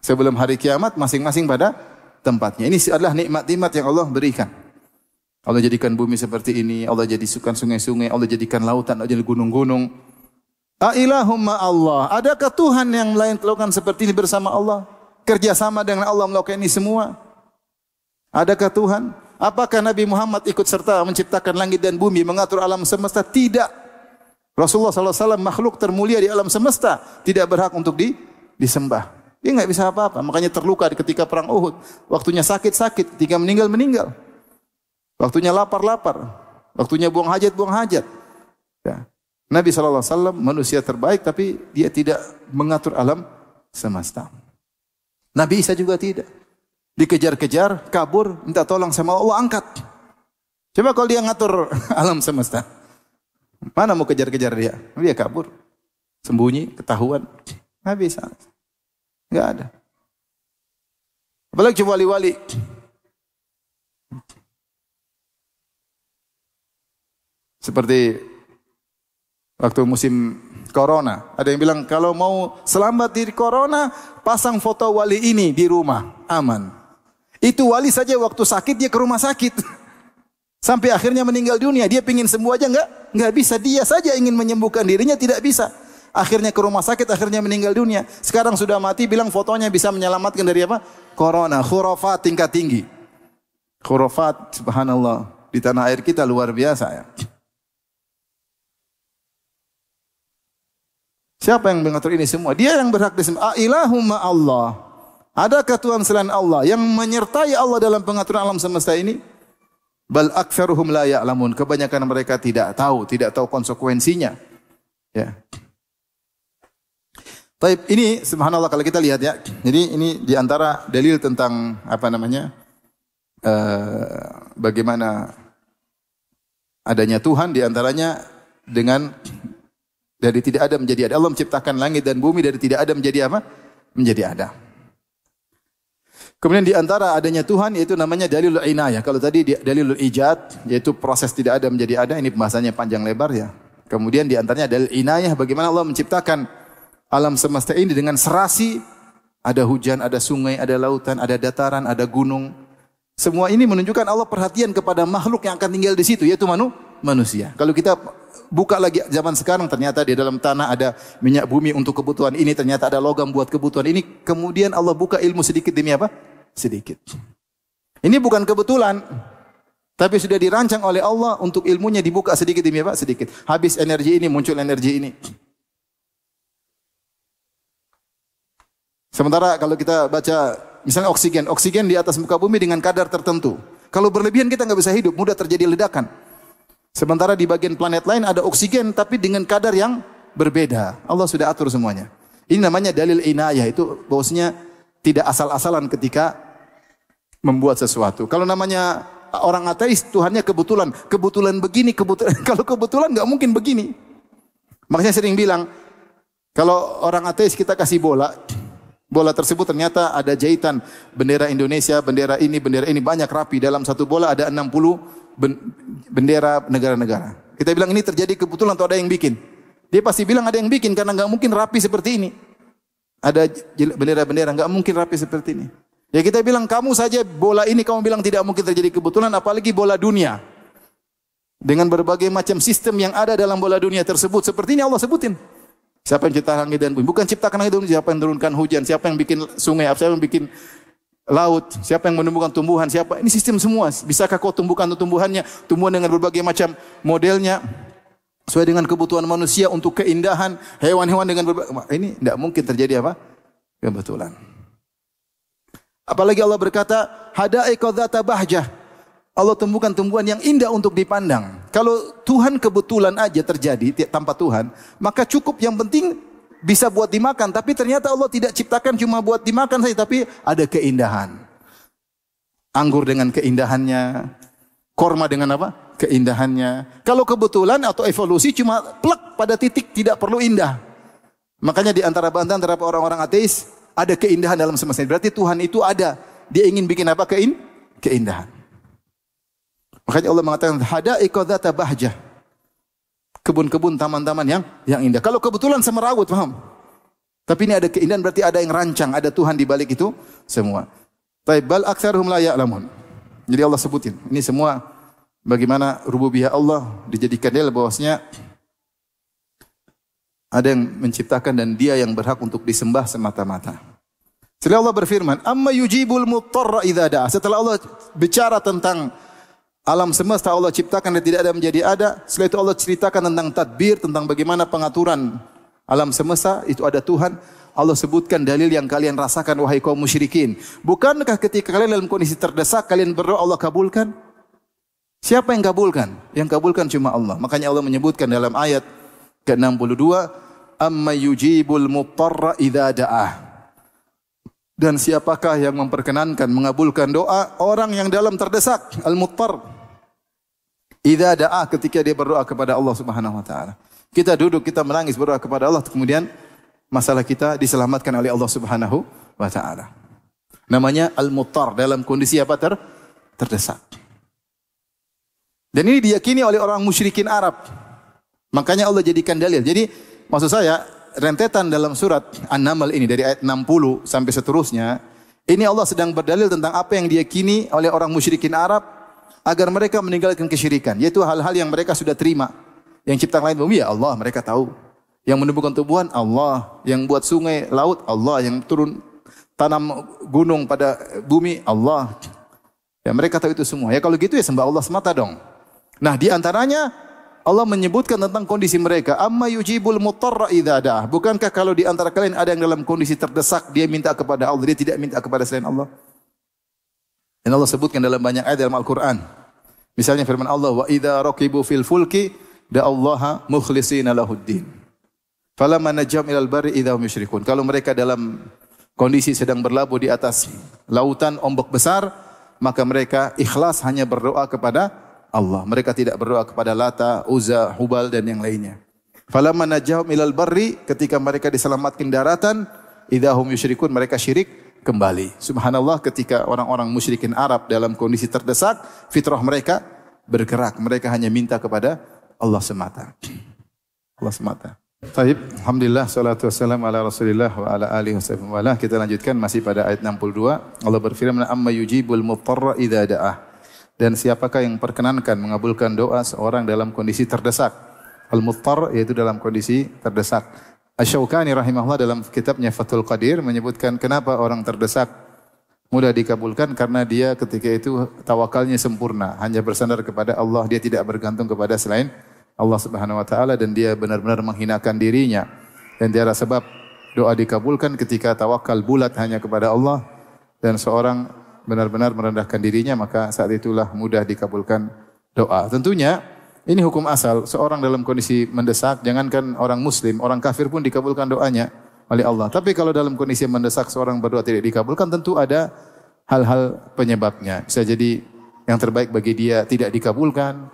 sebelum hari kiamat masing-masing pada tempatnya. Ini adalah nikmat-nikmat yang Allah berikan. Allah jadikan bumi seperti ini, Allah jadikan sungai-sungai, Allah jadikan lautan, Allah jadikan gunung-gunung. Ailahumma Allah. Adakah Tuhan yang lain melakukan seperti ini bersama Allah? Kerjasama dengan Allah melakukan ini semua? Adakah Tuhan? Apakah Nabi Muhammad ikut serta menciptakan langit dan bumi, mengatur alam semesta? Tidak. Rasulullah SAW makhluk termulia di alam semesta, tidak berhak untuk disembah. Dia enggak bisa apa-apa. Makanya terluka ketika perang Uhud. Waktunya sakit-sakit, ketika meninggal. Waktunya lapar-lapar. Waktunya buang hajat. Ya. Nabi SAW manusia terbaik, tapi dia tidak mengatur alam semesta. Nabi Isa juga tidak. Dikejar-kejar, kabur, minta tolong sama Allah, angkat. Coba kalau dia ngatur alam semesta. Mana mau kejar-kejar dia? Dia kabur. Sembunyi, ketahuan. Nggak bisa. Nggak ada. Apalagi wali-wali. Seperti waktu musim corona. Ada yang bilang kalau mau selamat dari corona, pasang foto wali ini di rumah. Aman. Itu wali saja waktu sakit dia ke rumah sakit. Sampai akhirnya meninggal dunia. Dia pingin sembuh aja enggak bisa. Dia saja ingin menyembuhkan dirinya tidak bisa. Akhirnya ke rumah sakit, akhirnya meninggal dunia. Sekarang sudah mati, bilang fotonya bisa menyelamatkan dari apa? Corona. Khurafat tingkat tinggi. Khurafat, subhanallah. Di tanah air kita luar biasa ya. Siapa yang mengatur ini semua? Dia yang berhak disembah. Ilahumma Allah. Adakah Tuhan selain Allah yang menyertai Allah dalam pengaturan alam semesta ini? Bal aktsaruhum la ya'lamun. Kebanyakan mereka tidak tahu konsekuensinya. Ya. Taib, ini subhanallah kalau kita lihat ya. Jadi ini di antara dalil tentang apa namanya? Bagaimana adanya Tuhan di antaranya dengan dari tidak ada menjadi ada. Allah menciptakan langit dan bumi dari tidak ada menjadi apa? Menjadi ada. Kemudian di antara adanya Tuhan yaitu namanya dalilul inayah. Kalau tadi dalilul ijad yaitu proses tidak ada menjadi ada, ini pembahasannya panjang lebar ya. Kemudian di antaranya dalil inayah bagaimana Allah menciptakan alam semesta ini dengan serasi, ada hujan, ada sungai, ada lautan, ada dataran, ada gunung. Semua ini menunjukkan Allah perhatian kepada makhluk yang akan tinggal di situ, yaitu manusia. Kalau kita buka lagi zaman sekarang, ternyata di dalam tanah ada minyak bumi untuk kebutuhan ini, ternyata ada logam buat kebutuhan ini. Kemudian Allah buka ilmu sedikit demi apa? Sedikit. Ini bukan kebetulan, tapi sudah dirancang oleh Allah untuk ilmunya dibuka sedikit demi apa? Sedikit. Habis energi ini, muncul energi ini. Sementara kalau kita baca misalnya oksigen di atas muka bumi dengan kadar tertentu. Kalau berlebihan kita nggak bisa hidup, mudah terjadi ledakan. Sementara di bagian planet lain ada oksigen tapi dengan kadar yang berbeda. Allah sudah atur semuanya. Ini namanya dalil inayah, itu bahwasanya tidak asal-asalan ketika membuat sesuatu. Kalau namanya orang ateis, Tuhannya kebetulan begini, kalau kebetulan nggak mungkin begini. Makanya sering bilang kalau orang ateis kita kasih bola tersebut ternyata ada jahitan bendera Indonesia, bendera ini banyak rapi. Dalam satu bola ada 60 bendera negara-negara. Kita bilang ini terjadi kebetulan atau ada yang bikin? Dia pasti bilang ada yang bikin karena enggak mungkin rapi seperti ini. Ada bendera-bendera enggak mungkin rapi seperti ini. Ya kita bilang kamu saja bola ini kamu bilang tidak mungkin terjadi kebetulan, apalagi bola dunia. Dengan berbagai macam sistem yang ada dalam bola dunia tersebut, seperti ini Allah sebutin. Siapa yang ciptakan langit dan bumi? Bukan ciptakan langit dan bumi, siapa yang turunkan hujan, siapa yang bikin sungai, siapa yang bikin laut, siapa yang menumbuhkan tumbuhan, siapa? Ini sistem semua. Bisakah kau tumbuhkan tumbuhannya, tumbuhan dengan berbagai macam modelnya, sesuai dengan kebutuhan manusia untuk keindahan, hewan-hewan dengan berbagai, ini tidak mungkin terjadi apa? Kebetulan. Apalagi Allah berkata, hadaiqa dzata bahjah. Allah tumbuhkan tumbuhan yang indah untuk dipandang. Kalau Tuhan kebetulan aja terjadi tanpa Tuhan, maka cukup yang penting bisa buat dimakan. Tapi ternyata Allah tidak ciptakan cuma buat dimakan saja, tapi ada keindahan. Anggur dengan keindahannya, korma dengan apa? Keindahannya. Kalau kebetulan atau evolusi cuma plek pada titik, tidak perlu indah. Makanya di antara bantahan terhadap orang-orang ateis, ada keindahan dalam semesta. Berarti Tuhan itu ada. Dia ingin bikin apa? Keindahan. Makanya Allah mengatakan hadaiqa dzata bahjah. Kebun-kebun, taman-taman yang indah. Kalau kebetulan semerawut, paham? Tapi ini ada keindahan, berarti ada yang rancang, ada Tuhan di balik itu semua. Bal aktsaruhum la ya'lamun. Jadi Allah sebutin, ini semua bagaimana rububiyah Allah dijadikan dia bahwasanya ada yang menciptakan dan dia yang berhak untuk disembah semata-mata. Setelah Allah berfirman, amma yujibul muttarra idza da'a. Setelah Allah bicara tentang alam semesta Allah ciptakan dan tidak ada menjadi ada. Setelah itu Allah ceritakan tentang tadbir, tentang bagaimana pengaturan alam semesta, itu ada Tuhan. Allah sebutkan dalil yang kalian rasakan wahai kaum musyrikin. Bukankah ketika kalian dalam kondisi terdesak, kalian berdoa Allah kabulkan? Siapa yang kabulkan? Yang kabulkan cuma Allah. Makanya Allah menyebutkan dalam ayat ke-62, amma yujibul muttarra idza da'ah. Dan siapakah yang memperkenankan mengabulkan doa orang yang dalam terdesak, al-muttar. Idza da'a, ketika dia berdoa kepada Allah Subhanahu wa taala. Kita duduk, kita menangis berdoa kepada Allah, kemudian masalah kita diselamatkan oleh Allah Subhanahu wa taala. Namanya al-muttar, dalam kondisi apa? Terdesak. Dan ini diyakini oleh orang musyrikin Arab. Makanya Allah jadikan dalil. Jadi maksud saya rentetan dalam surat An-Naml ini dari ayat 60 sampai seterusnya, ini Allah sedang berdalil tentang apa yang diyakini oleh orang musyrikin Arab agar mereka meninggalkan kesyirikan, yaitu hal-hal yang mereka sudah terima. Yang cipta langit bumi ya Allah, mereka tahu. Yang menumbuhkan tumbuhan Allah, yang buat sungai, laut Allah, yang turun tanam gunung pada bumi Allah. Ya mereka tahu itu semua. Ya kalau gitu ya sembah Allah semata dong. Nah, di antaranya Allah menyebutkan tentang kondisi mereka, amma yujibul mutarra idza da'ah. Bukankah kalau di antara kalian ada yang dalam kondisi terdesak dia minta kepada Allah, dia tidak minta kepada selain Allah? Dan Allah sebutkan dalam banyak ayat dalam Al-Qur'an. Misalnya firman Allah, wa idza raqibu fil fulki da'allaha mukhlishina lahuddin. Falamma najam ilal barri idza hum yusyrikun. Kalau mereka dalam kondisi sedang berlabuh di atas lautan ombak besar, maka mereka ikhlas hanya berdoa kepada Allah. Mereka tidak berdoa kepada Lata, Uzza, Hubal dan yang lainnya. Falamma najahum ilal barri, ketika mereka diselamatkan daratan, idahum yusyrikun, mereka syirik kembali. Subhanallah, ketika orang-orang musyrikin Arab dalam kondisi terdesak, fitrah mereka bergerak. Mereka hanya minta kepada Allah semata. Allah semata. Baik, alhamdulillah salatu wassalamu ala Rasulillah wa ala alihi wasallam. Kita lanjutkan masih pada ayat 62. Allah berfirman, amma yujibul mutarra idza da'ah. Dan siapakah yang perkenankan mengabulkan doa seorang dalam kondisi terdesak? Al-muttar yaitu dalam kondisi terdesak. Asy-Syaukani rahimahullah dalam kitabnya Fathul Qadir menyebutkan kenapa orang terdesak mudah dikabulkan, karena dia ketika itu tawakalnya sempurna, hanya bersandar kepada Allah, dia tidak bergantung kepada selain Allah Subhanahu wa taala, dan dia benar-benar menghinakan dirinya. Dan dia rasa sebab doa dikabulkan ketika tawakal bulat hanya kepada Allah dan seorang benar-benar merendahkan dirinya, maka saat itulah mudah dikabulkan doa. Tentunya ini hukum asal, seorang dalam kondisi mendesak, jangankan orang muslim, orang kafir pun dikabulkan doanya oleh Allah. Tapi kalau dalam kondisi mendesak seorang berdoa tidak dikabulkan, tentu ada hal-hal penyebabnya. Bisa jadi yang terbaik bagi dia tidak dikabulkan,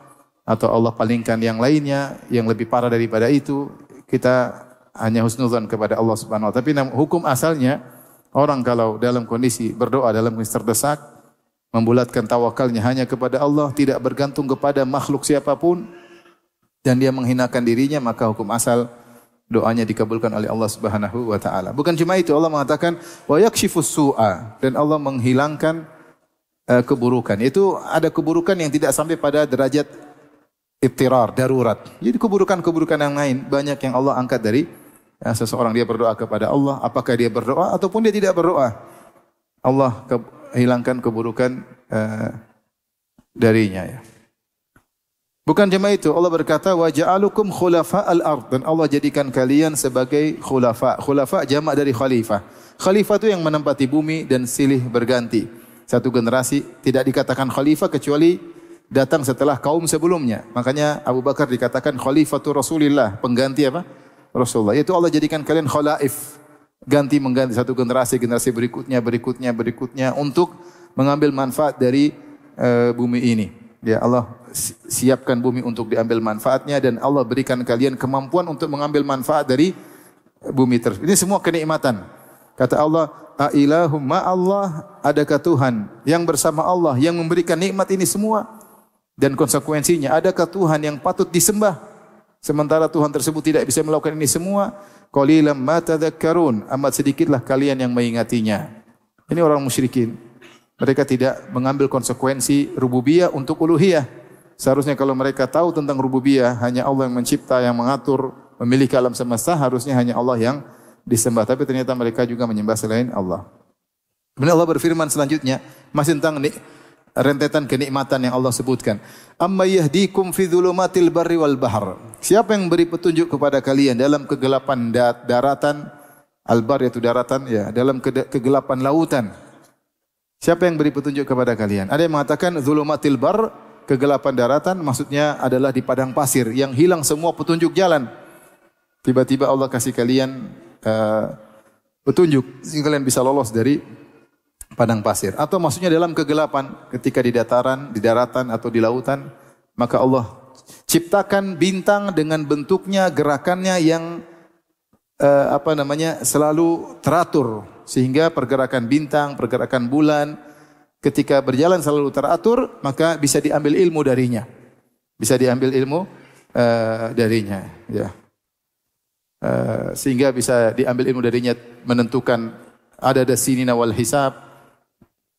atau Allah palingkan yang lainnya yang lebih parah daripada itu. Kita hanya husnuzan kepada Allah Subhanahu wa taala. Tapi hukum asalnya, orang kalau dalam kondisi berdoa, dalam kondisi terdesak, membulatkan tawakalnya hanya kepada Allah, tidak bergantung kepada makhluk siapapun, dan dia menghinakan dirinya, maka hukum asal doanya dikabulkan oleh Allah Subhanahu wa taala. Bukan cuma itu, Allah mengatakan wa yakshifus su'a, dan Allah menghilangkan keburukan. Itu ada keburukan yang tidak sampai pada derajat ittirar, darurat. Jadi keburukan-keburukan yang lain banyak yang Allah angkat dari seseorang. Dia berdoa kepada Allah, apakah dia berdoa ataupun dia tidak berdoa, Allah hilangkan keburukan darinya ya. Bukan cuma itu, Allah berkata wa ja'alukum khulafa'al ard, dan Allah jadikan kalian sebagai khulafa. Khulafa jamak dari khalifah. Khalifah itu yang menempati bumi dan silih berganti. Satu generasi tidak dikatakan khalifah kecuali datang setelah kaum sebelumnya. Makanya Abu Bakar dikatakan khalifatu Rasulillah, pengganti apa? Rasulullah. Itu Allah jadikan kalian khalaif, ganti mengganti satu generasi berikutnya untuk mengambil manfaat dari bumi ini. Ya, Allah siapkan bumi untuk diambil manfaatnya, dan Allah berikan kalian kemampuan untuk mengambil manfaat dari bumi tersebut. Ini semua kenikmatan. Kata Allah, a ilahum ma Allah, adakah Tuhan yang bersama Allah yang memberikan nikmat ini semua? Dan konsekuensinya, adakah Tuhan yang patut disembah sementara Tuhan tersebut tidak bisa melakukan ini semua? Qalilam ma tadhakkarun, amat sedikitlah kalian yang mengingatinya. Ini orang musyrikin. Mereka tidak mengambil konsekuensi rububiyah untuk uluhiyah. Seharusnya kalau mereka tahu tentang rububiyah, hanya Allah yang mencipta, yang mengatur, memiliki alam semesta, harusnya hanya Allah yang disembah. Tapi ternyata mereka juga menyembah selain Allah. Kemudian Allah berfirman selanjutnya, masih tentang rentetan kenikmatan yang Allah sebutkan. Amma yahdikum fi dhulumatil barri wal bahr. Siapa yang beri petunjuk kepada kalian dalam kegelapan daratan, al-bar yaitu daratan ya, dalam kegelapan lautan. Siapa yang beri petunjuk kepada kalian? Ada yang mengatakan dhulumatil bar, kegelapan daratan, maksudnya adalah di padang pasir yang hilang semua petunjuk jalan. Tiba-tiba Allah kasih kalian petunjuk sehingga kalian bisa lolos dari padang pasir. Atau maksudnya dalam kegelapan, ketika di dataran, di daratan atau di lautan, maka Allah ciptakan bintang dengan bentuknya, gerakannya yang selalu teratur, sehingga pergerakan bintang, pergerakan bulan ketika berjalan selalu teratur, maka bisa diambil ilmu darinya. Bisa diambil ilmu darinya, ya. Sehingga bisa diambil ilmu darinya, menentukan ada sinina wal hisab,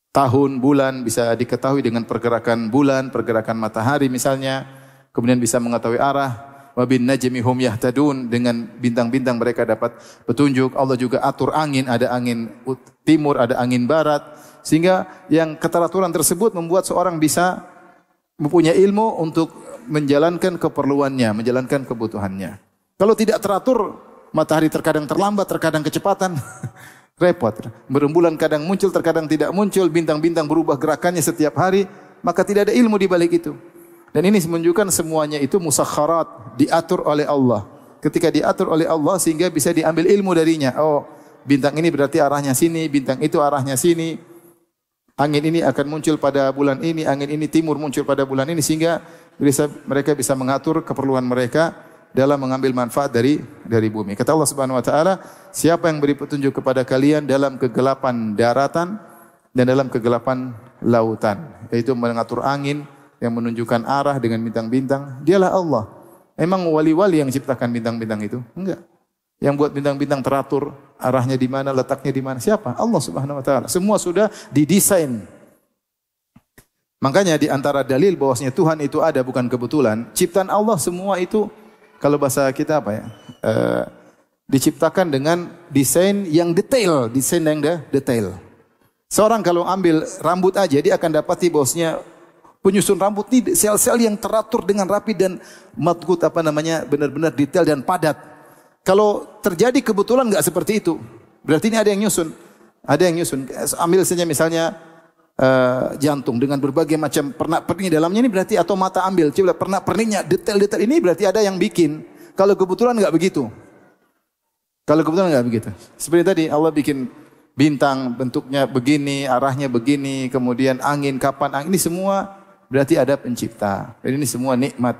tahun, bulan bisa diketahui dengan pergerakan bulan, pergerakan matahari misalnya, kemudian bisa mengetahui arah. wa bin najmi hum yahtadun, dengan bintang-bintang mereka dapat petunjuk. Allah juga atur angin, ada angin timur, ada angin barat, sehingga yang keteraturan tersebut membuat seorang bisa mempunyai ilmu untuk menjalankan keperluannya, menjalankan kebutuhannya. Kalau tidak teratur, matahari terkadang terlambat, terkadang kecepatan. Repot. Berembulan kadang muncul, terkadang tidak muncul. Bintang-bintang berubah gerakannya setiap hari. Maka tidak ada ilmu di balik itu. Dan ini menunjukkan semuanya itu musakharat, diatur oleh Allah. Ketika diatur oleh Allah sehingga bisa diambil ilmu darinya. Oh, bintang ini berarti arahnya sini, bintang itu arahnya sini. Angin ini akan muncul pada bulan ini, angin ini timur muncul pada bulan ini, sehingga mereka bisa mengatur keperluan mereka dalam mengambil manfaat dari bumi. Kata Allah Subhanahu wa taala, siapa yang beri petunjuk kepada kalian dalam kegelapan daratan dan dalam kegelapan lautan, yaitu mengatur angin yang menunjukkan arah dengan bintang-bintang, dialah Allah. Emang wali-wali yang ciptakan bintang-bintang itu? Enggak. Yang buat bintang-bintang teratur, arahnya di mana, letaknya di mana? Siapa? Allah Subhanahu wa taala. Semua sudah didesain. Makanya di antara dalil bahwasanya Tuhan itu ada bukan kebetulan, ciptaan Allah semua itu, kalau bahasa kita apa ya? Diciptakan dengan desain yang detail, desain yang detail. Seorang kalau ambil rambut aja, dia akan dapati bahwasanya penyusun rambut ini sel-sel yang teratur dengan rapi dan matgut benar-benar detail dan padat. Kalau terjadi kebetulan enggak seperti itu, berarti ini ada yang nyusun. Ada yang nyusun. Ambil saja misalnya jantung dengan berbagai macam pernak-pernik dalamnya, ini berarti, atau mata ambil, coba pernak-perniknya detail-detail, ini berarti ada yang bikin. Kalau kebetulan enggak begitu. Kalau kebetulan enggak begitu. Seperti tadi Allah bikin bintang bentuknya begini, arahnya begini, kemudian angin kapan angin, ini semua berarti ada pencipta. Dan ini semua nikmat.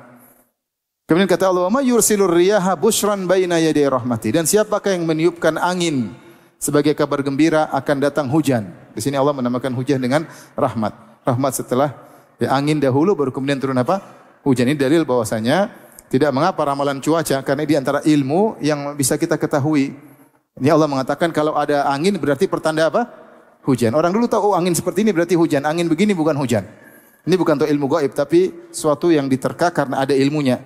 Kemudian kata Allah, "Ma yursilur riyaha busyran baina yaday rahmati." Dan siapakah yang meniupkan angin sebagai kabar gembira akan datang hujan. Di sini Allah menamakan hujan dengan rahmat. Rahmat setelah angin dahulu, baru kemudian turun apa? Hujan. Ini dalil bahwasanya tidak mengapa ramalan cuaca, karena di antara ilmu yang bisa kita ketahui. Ini Allah mengatakan kalau ada angin berarti pertanda apa? Hujan. Orang dulu tahu, oh, angin seperti ini berarti hujan. Angin begini bukan hujan. Ini bukan untuk ilmu gaib, tapi suatu yang diterka karena ada ilmunya.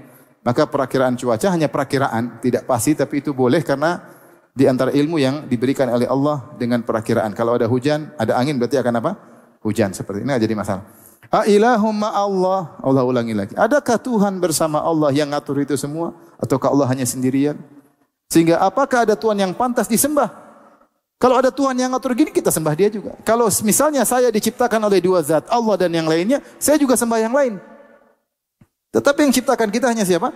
Maka perakiraan cuaca hanya perakiraan, tidak pasti, tapi itu boleh karena di antara ilmu yang diberikan oleh Allah dengan perakiraan. Kalau ada hujan, ada angin, berarti akan apa? Hujan. Seperti ini jadi masalah. A ilahum ma'allah. Allah ulangi lagi. Adakah Tuhan bersama Allah yang ngatur itu semua? Ataukah Allah hanya sendirian? Sehingga apakah ada Tuhan yang pantas disembah? Kalau ada Tuhan yang ngatur gini, kita sembah dia juga. Kalau misalnya saya diciptakan oleh dua zat, Allah dan yang lainnya, saya juga sembah yang lain. Tetapi yang ciptakan kita hanya siapa?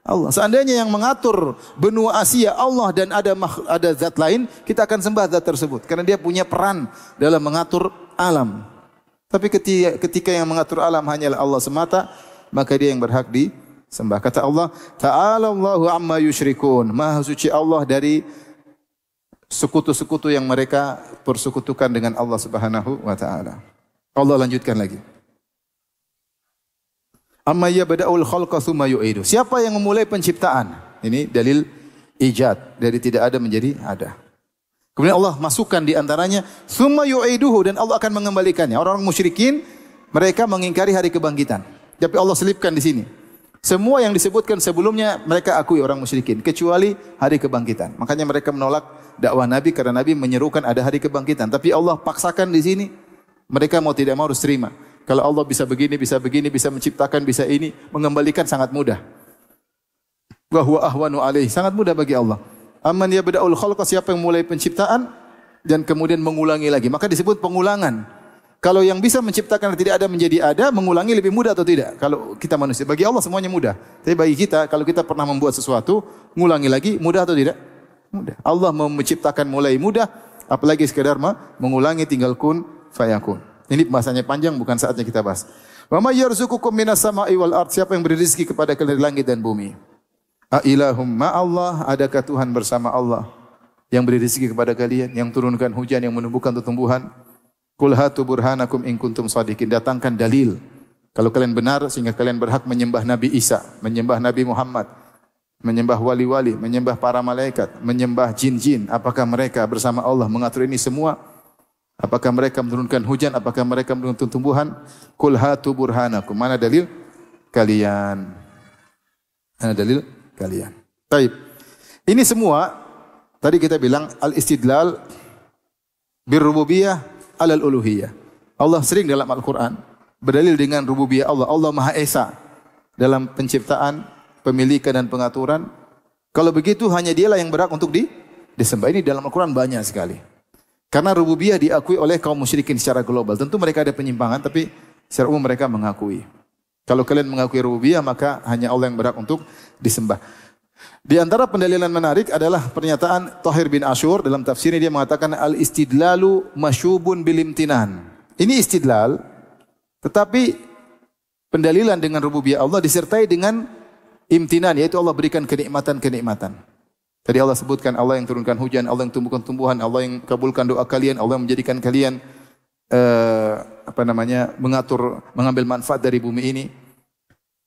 Allah. Seandainya yang mengatur benua Asia Allah dan ada zat lain, kita akan sembah zat tersebut karena dia punya peran dalam mengatur alam. Tapi ketika yang mengatur alam hanyalah Allah semata, maka dia yang berhak disembah. Kata Allah, Ta'ala Allahu amma yusyrikun. Maha suci Allah dari sekutu-sekutu yang mereka persekutukan dengan Allah Subhanahu wa taala. Allah lanjutkan lagi. Amma yabda'ul khalqa tsumma yu'idu. Siapa yang memulai penciptaan? Ini dalil ijad, dari tidak ada menjadi ada. Kemudian Allah masukkan di antaranya tsumma yu'iduhu, dan Allah akan mengembalikannya. Orang-orang musyrikin mereka mengingkari hari kebangkitan. Tapi Allah selipkan di sini. Semua yang disebutkan sebelumnya mereka akui orang musyrikin kecuali hari kebangkitan. Makanya mereka menolak dakwah Nabi karena Nabi menyerukan ada hari kebangkitan. Tapi Allah paksakan di sini. Mereka mau tidak mau harus terima. Kalau Allah bisa begini, bisa menciptakan, bisa ini, mengembalikan sangat mudah. Wa huwa ahwanu alaihi, sangat mudah bagi Allah. Amman yabda'ul khalqa, siapa yang mulai penciptaan dan kemudian mengulangi lagi. Maka disebut pengulangan. Kalau yang bisa menciptakan tidak ada menjadi ada, mengulangi lebih mudah atau tidak? Kalau kita manusia, bagi Allah semuanya mudah. Tapi bagi kita, kalau kita pernah membuat sesuatu, mengulangi lagi, mudah atau tidak? Mudah. Allah mau menciptakan mulai mudah, apalagi sekadar mengulangi, tinggal kun fayakun. Ini pembahasannya panjang, bukan saatnya kita bahas. Wa may yarzuqukum minas sama'i wal ard, siapa yang beri rezeki kepada kalian dari langit dan bumi? A ilahum ma Allah, adakah Tuhan bersama Allah yang beri rezeki kepada kalian, yang turunkan hujan, yang menumbuhkan tumbuhan? Qul hatu burhanakum in kuntum shadiqin, datangkan dalil kalau kalian benar sehingga kalian berhak menyembah Nabi Isa, menyembah Nabi Muhammad, menyembah wali-wali, menyembah para malaikat, menyembah jin-jin. Apakah mereka bersama Allah mengatur ini semua? Apakah mereka menurunkan hujan? Apakah mereka menurunkan tumbuhan? Qul hatu burhanakum. Mana dalil kalian? Mana dalil kalian. Baik. Ini semua tadi kita bilang al-istidlal birrububiyah alal uluhiyah. Allah sering dalam Al-Qur'an berdalil dengan rububiyah Allah. Allah Maha Esa dalam penciptaan, pemilikan dan pengaturan. Kalau begitu hanya Dialah yang berhak untuk disembah. Ini dalam Al-Qur'an banyak sekali. Karena rububiyah diakui oleh kaum musyrikin secara global. Tentu mereka ada penyimpangan tapi secara umum mereka mengakui. Kalau kalian mengakui rububiyah maka hanya Allah yang berhak untuk disembah. Di antara pendalilan menarik adalah pernyataan Thahir bin Ashur dalam tafsirnya, dia mengatakan al-istidlalu masyubun bil imtinan. Ini istidlal tetapi pendalilan dengan rububiyah Allah disertai dengan imtinan, yaitu Allah berikan kenikmatan-kenikmatan. Tadi Allah sebutkan Allah yang turunkan hujan, Allah yang tumbuhkan tumbuhan, Allah yang kabulkan doa kalian, Allah yang menjadikan kalian mengambil manfaat dari bumi ini.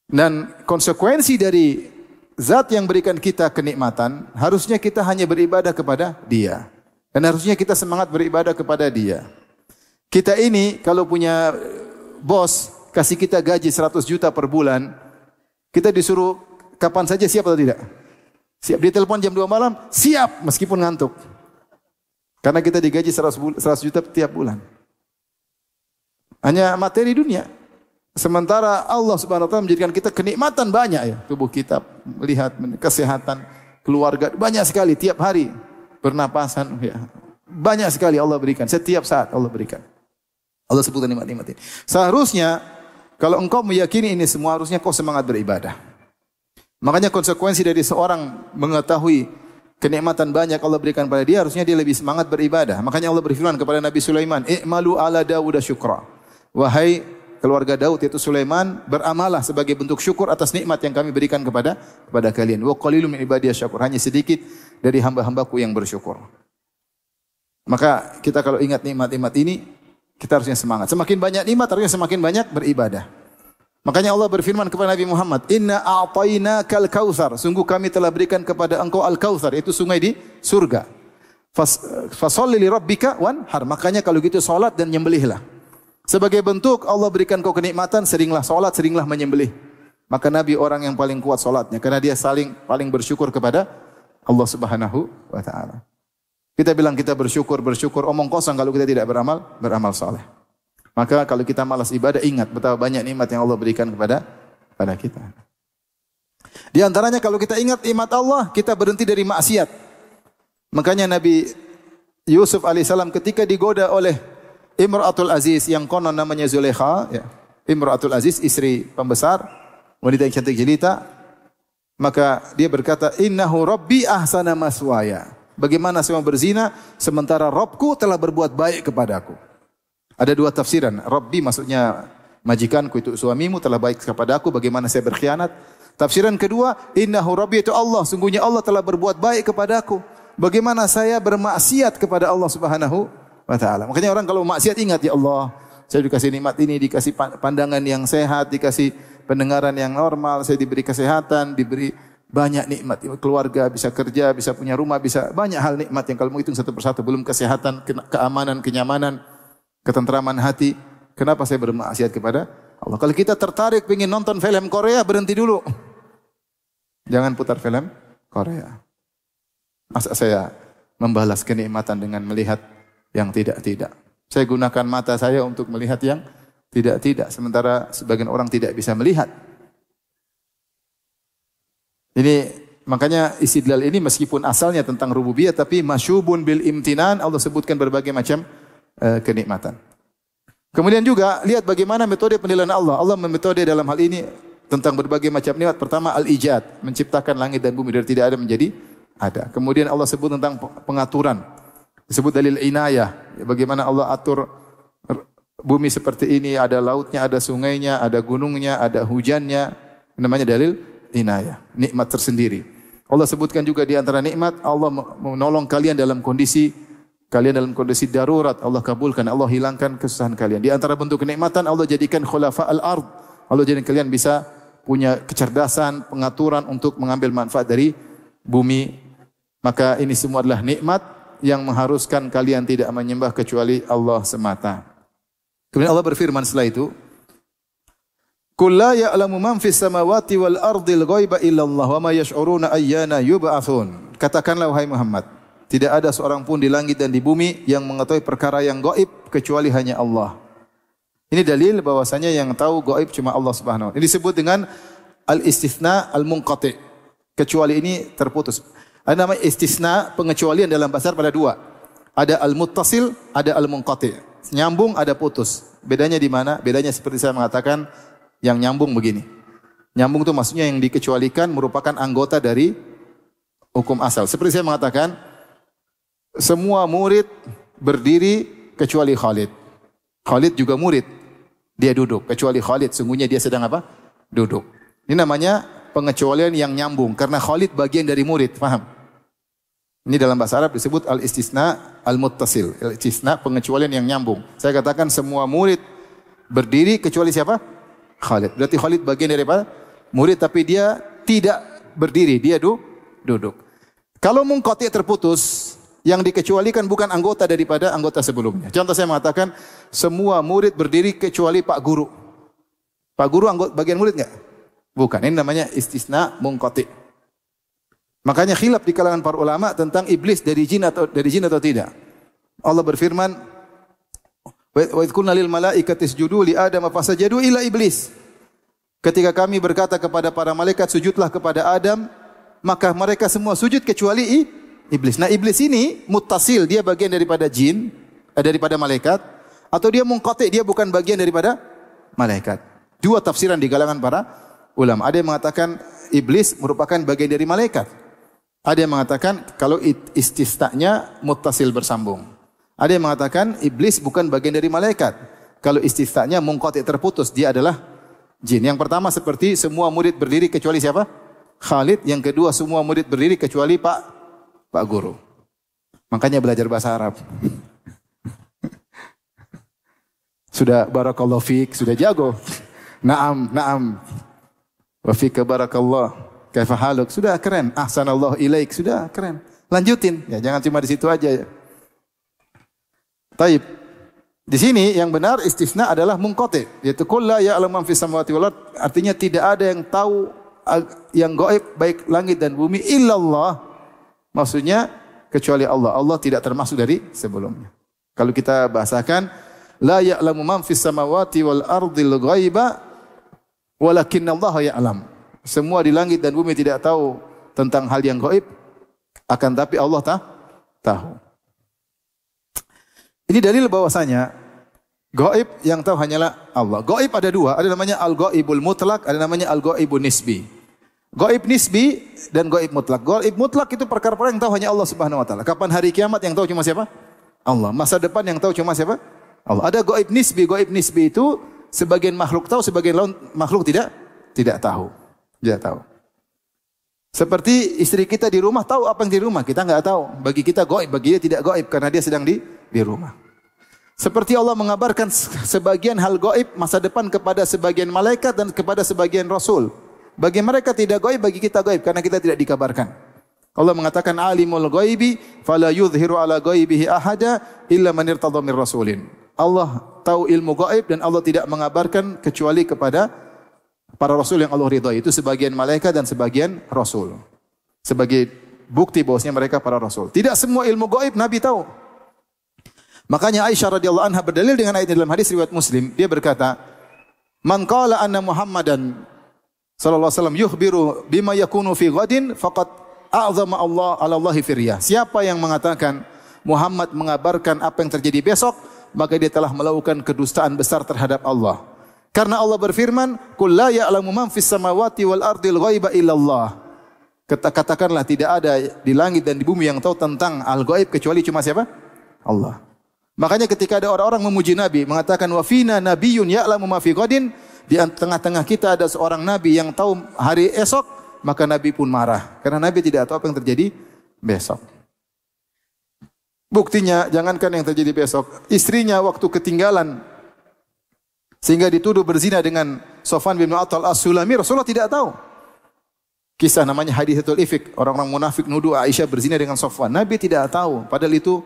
Dan konsekuensi dari zat yang berikan kita kenikmatan, harusnya kita hanya beribadah kepada Dia. Dan harusnya kita semangat beribadah kepada Dia. Kita ini kalau punya bos kasih kita gaji 100 juta per bulan, kita disuruh kapan saja siap atau tidak? Siap. Dia telepon jam 2 malam, siap meskipun ngantuk. Karena kita digaji 100 juta tiap bulan. Hanya materi dunia. Sementara Allah Subhanahu wa taala menjadikan kita kenikmatan banyak ya. Tubuh kita melihat kesehatan, keluarga banyak sekali tiap hari. Bernapasan ya. Banyak sekali Allah berikan, setiap saat Allah berikan. Allah sebutkan nikmat-nikmat ini. Seharusnya kalau engkau meyakini ini semua, harusnya kau semangat beribadah. Makanya konsekuensi dari seorang mengetahui kenikmatan banyak Allah berikan pada dia, harusnya dia lebih semangat beribadah. Makanya Allah berfirman kepada Nabi Sulaiman, "I'malu ala Dawud syukra." Wahai keluarga Daud yaitu Sulaiman, beramalah sebagai bentuk syukur atas nikmat yang kami berikan kepada kalian. Wa qalilun min ibadiyas syakur. Hanya sedikit dari hamba-hambaku yang bersyukur. Maka kita kalau ingat nikmat-nikmat ini, kita harusnya semangat. Semakin banyak nikmat, harusnya semakin banyak beribadah. Makanya Allah berfirman kepada Nabi Muhammad, "Inna a'tainakal kautsar." Sungguh kami telah berikan kepada engkau al-kautsar, itu sungai di surga. Fasholli li rabbika wanhar. Makanya kalau gitu salat dan nyembelihlah. Sebagai bentuk Allah berikan kau kenikmatan, seringlah salat, seringlah menyembelih. Maka Nabi orang yang paling kuat salatnya karena dia paling bersyukur kepada Allah Subhanahu wa taala. Kita bilang kita bersyukur, omong kosong kalau kita tidak beramal saleh. Maka kalau kita malas ibadah, ingat betapa banyak nikmat yang Allah berikan kepada kita. Di antaranya kalau kita ingat nikmat Allah, kita berhenti dari maksiat. Makanya Nabi Yusuf alaihissalam ketika digoda oleh Imra'atul Aziz yang konon namanya Zulaikha, ya. Imra'atul Aziz, istri pembesar, wanita yang cantik jelita, maka dia berkata, "Innahu rabbi ahsana maswaya." Bagaimana saya mau berzina sementara Rabbku telah berbuat baik kepadaku? Ada dua tafsiran. Rabbi maksudnya majikanku itu suamimu telah baik kepada aku, bagaimana saya berkhianat? Tafsiran kedua, innahu rabbi itu Allah, sungguhnya Allah telah berbuat baik kepadaku. Bagaimana saya bermaksiat kepada Allah Subhanahu wa taala? Makanya orang kalau maksiat ingat, ya Allah, saya dikasih nikmat ini, dikasih pandangan yang sehat, dikasih pendengaran yang normal, saya diberi kesehatan, diberi banyak nikmat, keluarga, bisa kerja, bisa punya rumah, bisa banyak hal nikmat yang kalau mau hitung satu persatu, belum kesehatan, keamanan, kenyamanan, ketentraman hati. Kenapa saya bermaksiat kepada Allah? Kalau kita tertarik ingin nonton film Korea, berhenti dulu. Jangan putar film Korea. Masa saya membalas kenikmatan dengan melihat yang tidak-tidak? Saya gunakan mata saya untuk melihat yang tidak-tidak, sementara sebagian orang tidak bisa melihat. Ini makanya istidlal ini meskipun asalnya tentang rububiyah, tapi masyubun bil imtinan, Allah sebutkan berbagai macam kenikmatan. Kemudian juga lihat bagaimana metode penilaian Allah. Allah metode dalam hal ini tentang berbagai macam nikmat. Pertama al-ijad, menciptakan langit dan bumi dari tidak ada menjadi ada. Kemudian Allah sebut tentang pengaturan. Disebut dalil inayah, bagaimana Allah atur bumi seperti ini, ada lautnya, ada sungainya, ada gunungnya, ada hujannya. Namanya dalil inayah, nikmat tersendiri. Allah sebutkan juga di antara nikmat, Allah menolong kalian dalam kondisi darurat, Allah kabulkan, Allah hilangkan kesusahan kalian. Di antara bentuk kenikmatan, Allah jadikan khulafa al-ard. Allah jadikan kalian bisa punya kecerdasan, pengaturan untuk mengambil manfaat dari bumi. Maka ini semua adalah nikmat yang mengharuskan kalian tidak menyembah kecuali Allah semata. Kemudian Allah berfirman setelah itu, Qul la ya'lamu man fis samawati wal ardil ghaiba illallah wa ma yash'uruna ayyana yub'atsun. Katakanlah wahai Muhammad, tidak ada seorang pun di langit dan di bumi yang mengetahui perkara yang gaib kecuali hanya Allah. Ini dalil bahwasanya yang tahu gaib cuma Allah Subhanahu wa taala. Ini disebut dengan al-istitsna al-munqati. Kecuali ini terputus. Ada nama istisna, pengecualian dalam bahasa Arab ada dua. Ada al-muttasil, ada al-munqati. Nyambung, ada putus. Bedanya di mana? Bedanya seperti saya mengatakan, yang nyambung begini. Nyambung itu maksudnya yang dikecualikan merupakan anggota dari hukum asal. Seperti saya mengatakan, semua murid berdiri kecuali Khalid. Khalid juga murid. Dia duduk. Kecuali Khalid, sungguhnya dia sedang apa? Duduk. Ini namanya pengecualian yang nyambung. Karena Khalid bagian dari murid. Paham? Ini dalam bahasa Arab disebut al-istisna al-muttasil. Al-istisna, pengecualian yang nyambung. Saya katakan semua murid berdiri kecuali siapa? Khalid. Berarti Khalid bagian daripada murid, tapi dia tidak berdiri, dia duduk. Kalau munqati terputus, yang dikecualikan bukan anggota daripada anggota sebelumnya. Contoh saya mengatakan, semua murid berdiri kecuali Pak Guru. Pak Guru anggota bagian murid enggak? Bukan. Ini namanya istisna munqati. Makanya khilaf di kalangan para ulama tentang iblis dari jin atau tidak. Allah berfirman, wa idh qulna lil malaikati isjudu li Adam fasajadu illa iblis. Ketika kami berkata kepada para malaikat sujudlah kepada Adam, maka mereka semua sujud kecuali iblis. Nah, iblis ini muttasil, dia bagian daripada jin, daripada malaikat, atau dia munqati, dia bukan bagian daripada malaikat. Dua tafsiran di kalangan para ulama. Ada yang mengatakan iblis merupakan bagian dari malaikat. Ada yang mengatakan kalau istisnanya muttasil bersambung. Ada yang mengatakan iblis bukan bagian dari malaikat. Kalau istisnanya munqati terputus, dia adalah jin. Yang pertama seperti semua murid berdiri kecuali siapa? Khalid. Yang kedua semua murid berdiri kecuali Pak Guru. Makanya belajar bahasa Arab. Sudah barakallahu fiik, sudah jago. Naam. Wa fika barakallah. Kaifa haluk? Sudah keren. Ahsanallahu ilaik, sudah keren. Lanjutin. Ya, jangan cuma di situ aja. Taib. Di sini yang benar istisna adalah munqati, yaitu qul la ya'lamu man fis samawati wal ard, artinya tidak ada yang tahu yang gaib baik langit dan bumi illallah. Maksudnya kecuali Allah. Allah tidak termasuk dari sebelumnya. Kalau kita bahasakan la ya'lamu man fis samawati wal ardil ghaiba walakinnallaha ya'lam. Semua di langit dan bumi tidak tahu tentang hal yang gaib, akan tapi Allah tahu. Ini dalil bahwasanya gaib yang tahu hanyalah Allah. Gaib ada dua, ada namanya al-gaibul mutlak, ada namanya al-gaibun nisbi. Gaib nisbi dan gaib mutlak. Gaib mutlak itu perkara-perkara yang tahu hanya Allah Subhanahu wa taala. Kapan hari kiamat yang tahu cuma siapa? Allah. Masa depan yang tahu cuma siapa? Allah. Ada gaib nisbi. Gaib nisbi itu sebagian makhluk tahu, sebagian makhluk tidak tahu. Tidak tahu. Seperti istri kita di rumah tahu apa yang di rumah, kita enggak tahu. Bagi kita gaib, bagi dia tidak gaib karena dia sedang di rumah. Seperti Allah mengabarkan sebagian hal gaib masa depan kepada sebagian malaikat dan kepada sebagian rasul. Bagi mereka tidak gaib, bagi kita gaib karena kita tidak dikabarkan. Allah mengatakan alimul ghaibi fala yudhiru ala ghaibihi ahada illa man irtadha mir rasulin. Allah tahu ilmu gaib dan Allah tidak mengabarkan kecuali kepada para rasul yang Allah ridhai. Itu sebagian malaikat dan sebagian rasul. Sebagai bukti bahwasanya mereka para rasul. Tidak semua ilmu gaib Nabi tahu. Makanya Aisyah radhiyallahu anha berdalil dengan ayat dalam hadis riwayat Muslim, dia berkata, "Man qala anna Muhammadan sallallahu alaihi wasallam yukhbiru bima yakunu fi ghadin faqad a'zama Allah 'ala Allahi firyah." Siapa yang mengatakan Muhammad mengabarkan apa yang terjadi besok, maka dia telah melakukan kedustaan besar terhadap Allah. Karena Allah berfirman, "Qul la ya'lamu man fis samawati wal ardil ghaiba illallah." Katakanlah tidak ada di langit dan di bumi yang tahu tentang al-ghaib kecuali cuma siapa? Allah. Makanya ketika ada orang-orang memuji Nabi, mengatakan wa fina nabiyyun ya'lamu ma fi ghadin, di tengah-tengah kita ada seorang nabi yang tahu hari esok, maka Nabi pun marah karena Nabi tidak tahu apa yang terjadi besok. Buktinya jangankan yang terjadi besok, istrinya waktu ketinggalan sehingga dituduh berzina dengan Sofwan bin Mu'attal As-Sulami, Rasulullah tidak tahu. Kisah namanya Hadithatul Ifk, orang-orang munafik nuduh Aisyah berzina dengan Sofwan. Nabi tidak tahu, padahal itu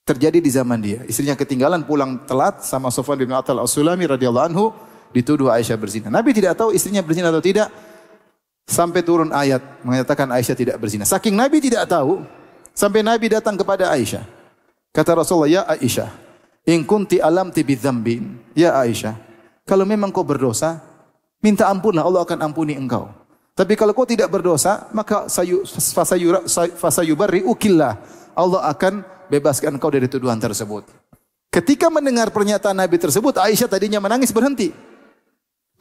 terjadi di zaman dia. Istrinya ketinggalan pulang telat sama Sofwan bin Mu'attal As-Sulami radhiyallahu anhu. dituduh Aisyah berzina. Nabi tidak tahu istrinya berzina atau tidak sampai turun ayat mengatakan Aisyah tidak berzina. Saking Nabi tidak tahu sampai Nabi datang kepada Aisyah. Kata Rasulullah, "Ya Aisyah, in kunti alamti bidzambin." Ya Aisyah, kalau memang kau berdosa, minta ampunlah, Allah akan ampuni engkau. Tapi kalau kau tidak berdosa, maka fasayubarri'ukillah. Allah akan bebaskan engkau dari tuduhan tersebut. Ketika mendengar pernyataan Nabi tersebut, Aisyah tadinya menangis berhenti.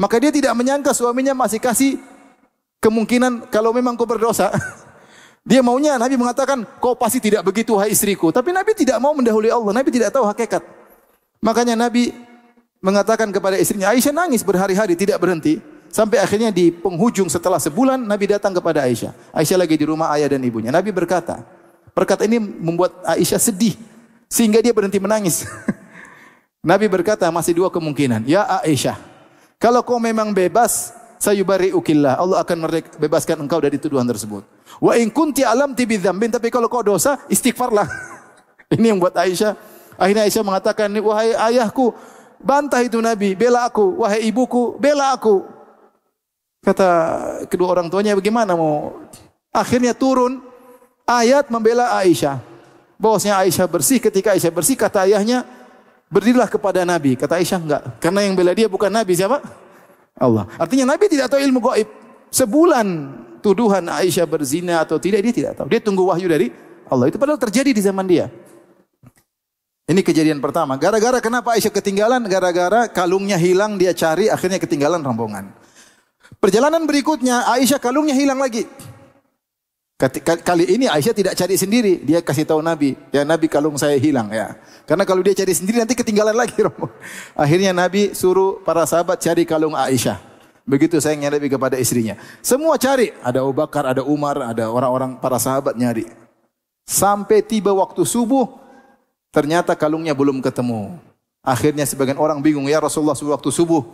Maka dia tidak menyangka suaminya masih kasih kemungkinan kalau memang kau berdosa. Dia maunya Nabi mengatakan, kau pasti tidak begitu hai istriku. Tapi Nabi tidak mau mendahului Allah. Nabi tidak tahu hakikat. Makanya Nabi mengatakan kepada istrinya, Aisyah nangis berhari-hari tidak berhenti. Sampai akhirnya di penghujung setelah sebulan Nabi datang kepada Aisyah. Aisyah lagi di rumah ayah dan ibunya. Nabi berkata, perkata ini membuat Aisyah sedih sehingga dia berhenti menangis. Nabi berkata masih dua kemungkinan. Ya Aisyah, kalau kau memang bebas, sayubari'ukillah, Allah akan bebaskan engkau dari tuduhan tersebut. Wa in kunti alamti bidzambin, tapi kalau kau dosa, istighfarlah. Ini yang buat Aisyah. Akhirnya Aisyah mengatakan, wahai ayahku, bantah itu Nabi, bela aku. Wahai ibuku, bela aku. Kata kedua orang tuanya, bagaimana mau? Akhirnya turun ayat membela Aisyah. Bahwasanya Aisyah bersih, ketika Aisyah bersih, kata ayahnya, berdirilah kepada Nabi. Kata Aisyah, enggak. Karena yang bela dia bukan Nabi, siapa? Allah. Artinya Nabi tidak tahu ilmu gaib. Sebulan tuduhan Aisyah berzina atau tidak, dia tidak tahu. Dia tunggu wahyu dari Allah. Itu padahal terjadi di zaman dia. Ini kejadian pertama. Gara-gara kenapa Aisyah ketinggalan? Gara-gara kalungnya hilang, dia cari, akhirnya ketinggalan rombongan. Perjalanan berikutnya, Aisyah kalungnya hilang lagi. Kali ini Aisyah tidak cari sendiri, dia kasih tahu Nabi, ya Nabi kalung saya hilang ya. Karena kalau dia cari sendiri nanti ketinggalan lagi. Akhirnya Nabi suruh para sahabat cari kalung Aisyah. Begitu sayangnya Nabi kepada istrinya. Semua cari, ada Abu Bakar, ada Umar, ada orang-orang para sahabat nyari. Sampai tiba waktu subuh, ternyata kalungnya belum ketemu. Akhirnya sebagian orang bingung, ya Rasulullah waktu subuh